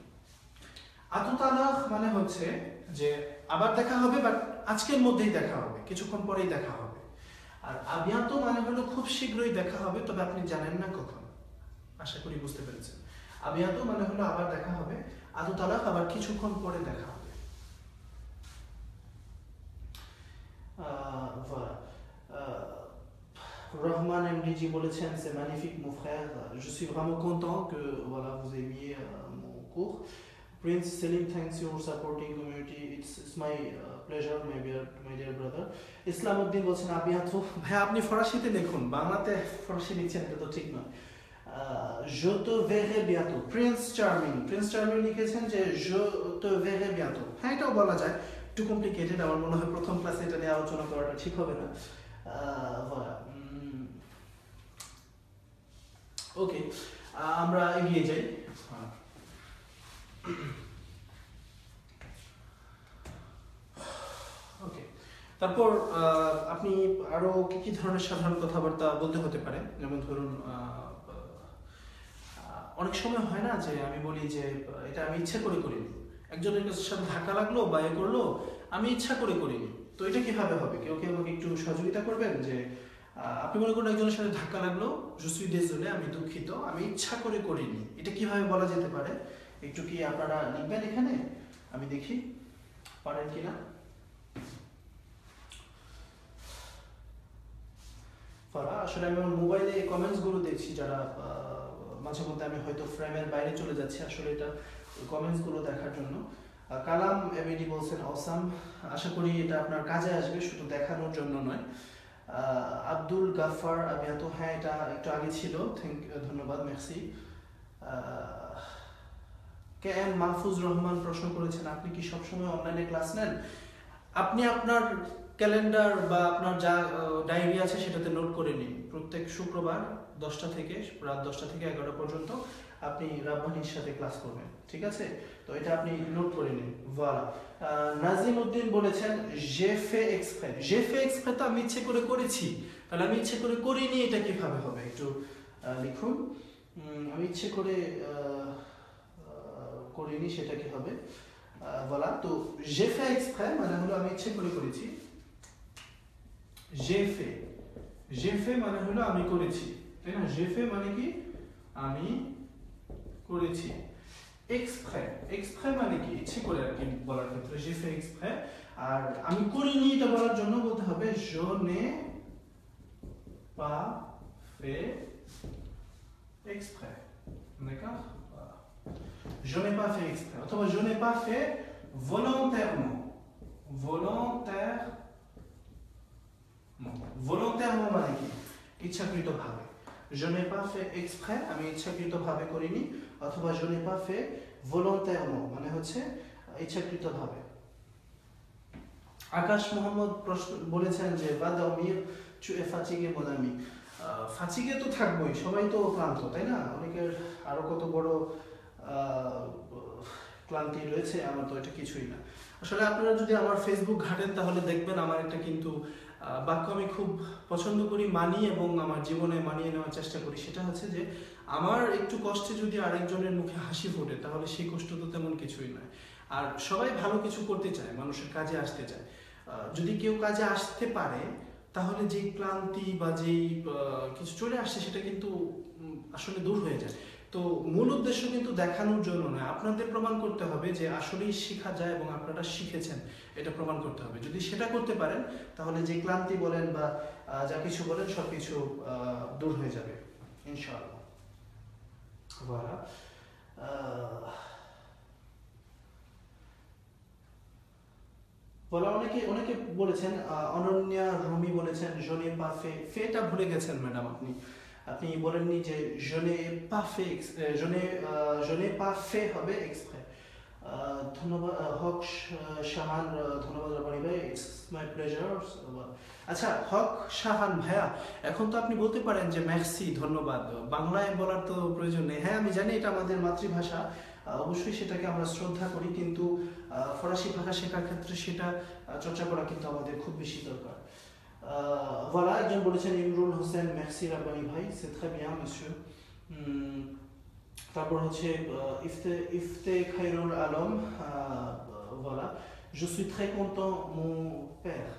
আতুতালাহ মানে হচ্ছে যে আবার দেখা হবে, বাট আজকের মধ্যেই দেখা হবে, কিছুক্ষণ পরেই দেখা হবে। আর আবিয়াতো মানে হলো খুব শীঘ্রই দেখা হবে, তবে আপনি জানেন না কখন। আশা করি বুঝতে পেরেছেন। আবিয়াতো মানে হলো আবার দেখা হবে, আতুতালাহ আবার কিছুক্ষণ পরে দেখা হবে। Rahman MDG বলেছেন c'est magnifique mon frère, je suis vraiment content que voilà vous aimiez mon cours. Prince Selim, thanks you for supporting community, it's my pleasure my dear brother. Islamuddin বলছেন আবিয়াতো। ভাই আপনি ফরাসিতে দেখুন, বাংলাতে ফরাসি লিখছেন, এটা তো ঠিক নয়। je te verrai bientôt. Prince Charming লিখেছেন যে je te verrai bientôt। হ্যাঁ, এটাও বলা যায়, একটু কমপ্লিকেটেড, আমার মনে হয় প্রথম ক্লাসে এটা নিয়ে আলোচনা করাটা ঠিক হবে না। ওকে, আমরা এগিয়ে যাই। ওকে, তারপর আপনি আরো কি ধরনের সাধারণ কথাবার্তা বলতে হতে পারে? যেমন ধরুন অনেক সময় হয় না যে আমি বলি যে এটা আমি ইচ্ছা করে করিনি, একজনের সাথে ধাক্কা লাগলো বা এ করলো, আমি ইচ্ছা করে করিনি। তো এটা কিভাবে হবে? কেউ কি আমাকে একটু সহযোগিতা করবেন? যে আপনি মনে করুন একজনের সাথে ধাক্কা লাগলো, je suis désolé, আমি দুঃখিত, আমি ইচ্ছা করে করিনি, এটা কিভাবে বলা যেতে পারে? একটু কি আপনারা লিখবেন এখানে, আমি দেখি পারেন কিনা। আসলে আমি আমার মোবাইলে কমেন্টস গুলো দেখছি, যারা মাঝে মধ্যে আমি হয়তো ফ্রেমের বাইরে চলে যাচ্ছি, আসলে এটা কমেন্টস গুলো দেখার জন্য। কালাম এমএডি বলছেন অসাম, আশা করি এটা আপনার কাজে আসবে, শুধু দেখানোর জন্য নয়। আব্দুল গাফার আবিয়াতো, হ্যাঁ এটা একটু আগে ছিল, ধন্যবাদ, মেক্সি। কে এম মাহফুজ রহমান প্রশ্ন করেছেন আপনি কি সবসময় অনলাইনে ক্লাস নেন? আপনি আপনার ক্যালেন্ডার বা আপনার যা ডায়েরি আছে সেটাতে নোট করে নিন। প্রত্যেক শুক্রবার 10টা থেকে রাত 10টা থেকে 11টা পর্যন্ত আপনি রাব্বানির সাথে ক্লাস করবেন, ঠিক আছে? তো এটা আপনি নোট করে নিন। ভোলা। নাজিম উদ্দিন বলেছেন j'ai fait exprès। j'ai fait exprès তো আমি ইচ্ছে করে করেছি, তাহলে আমি ইচ্ছে করে করিনি, এটা কিভাবে হবে একটু লিখুন। আমি ইচ্ছে করে করিনি, সেটা কি হবে? ভোলা। তো j'ai fait exprès মানে হলো আমি ইচ্ছে করে করেছি। j'ai fait মানে হলো আমি করেছি, তাই না? j'ai fait মানে কি আমি করেছি। exprès মানে কি ইচ্ছে করে আর কি বলার ক্ষেত্রে j'ai fait exprès। আর আমি করিনি এটা বলার জন্য বলতে হবে je n'ai pas fait exprès, d'accord? Je n'ai pas fait exprès অথবা je n'ai pas fait volontairement। volontairement মানে কি ইচ্ছাকৃতভাবে। je n'ai pas fait exprès আমি ইচ্ছাকৃতভাবে করিনি, অথবা je n'ai pas fait volontairement মানে হচ্ছে ইচ্ছাকৃতভাবে। আকাশ মোহাম্মদ প্রশ্ন বলেছেন যে va dormir tu es fatigué mon ami। ফাটিগে তো থাকবোই, সবাই তো ক্লান্ত, তাই না? অনেকের আরো কত বড় ক্লান্তি রয়েছে, আমার তো এটা কিছুই না। আসলে আপনারা যদি আমার ফেসবুক ঘাটেন তাহলে দেখবেন আমার একটা কিন্তু বাক্য আমি খুব পছন্দ করি, মানি এবং আমার জীবনে মানিয়ে নেওয়ার চেষ্টা করি। সেটা হচ্ছে যে আমার একটু কষ্টে যদি আরেকজনের মুখে হাসি ফোটে তাহলে সেই কষ্ট তো তেমন কিছুই নয়। আর সবাই ভালো কিছু করতে চায়, মানুষের কাজে আসতে চায়। যদি কেউ কাজে আসতে পারে তাহলে যেই ক্লান্তি বা যেই কিছু চলে আসছে সেটা কিন্তু আসলে দূর হয়ে যায়। তো মূল উদ্দেশ্য কিন্তু দেখানোর জন্য নয়, আপনাদের প্রমাণ করতে হবে যে আসলেই শেখা যায় এবং আপনারা শিখেছেন, এটা প্রমাণ করতে হবে। যদি সেটা করতে পারেন তাহলে যে ক্লান্তি বলেন বা যা কিছু বলেন সব কিছু দূর হয়ে যাবে ইনশাআল্লাহ। voilà। বলা অনেকে বলেছেন, অনন্যা রুমি বলেছেন je n'ai pas fait। ফেটা ভুলে গেছেন ম্যাডাম আপনি বলেননি যে je n'ai pas fait je n'ai pas fait হবে exprès। ধন্যবাদ হক শাহান, ধন্যবাদ রাব্বানি ভাই, ইটস মাই প্লেজার। আচ্ছা হক শাহান ভাইয়া, এখন তো আপনি বলতে পারেন যে মেরসি, ধন্যবাদ, বাংলায় বলার তো প্রয়োজন নেই। হ্যাঁ আমি জানি এটা আমাদের মাতৃভাষা, অবশ্যই সেটাকে আমরা শ্রদ্ধা করি, কিন্তু ফরাসি ভাষা শেখার ক্ষেত্রে সেটা চর্চা করা কিন্তু আমাদের খুব বেশি দরকার। voilà, একজন বলেছেন ইমরুল হোসেন, মেরসি রাব্বানি ভাই, c'est très bien monsieur। তারপর হচ্ছে ইফতে Khairul Alam, voilà, je suis très content mon père।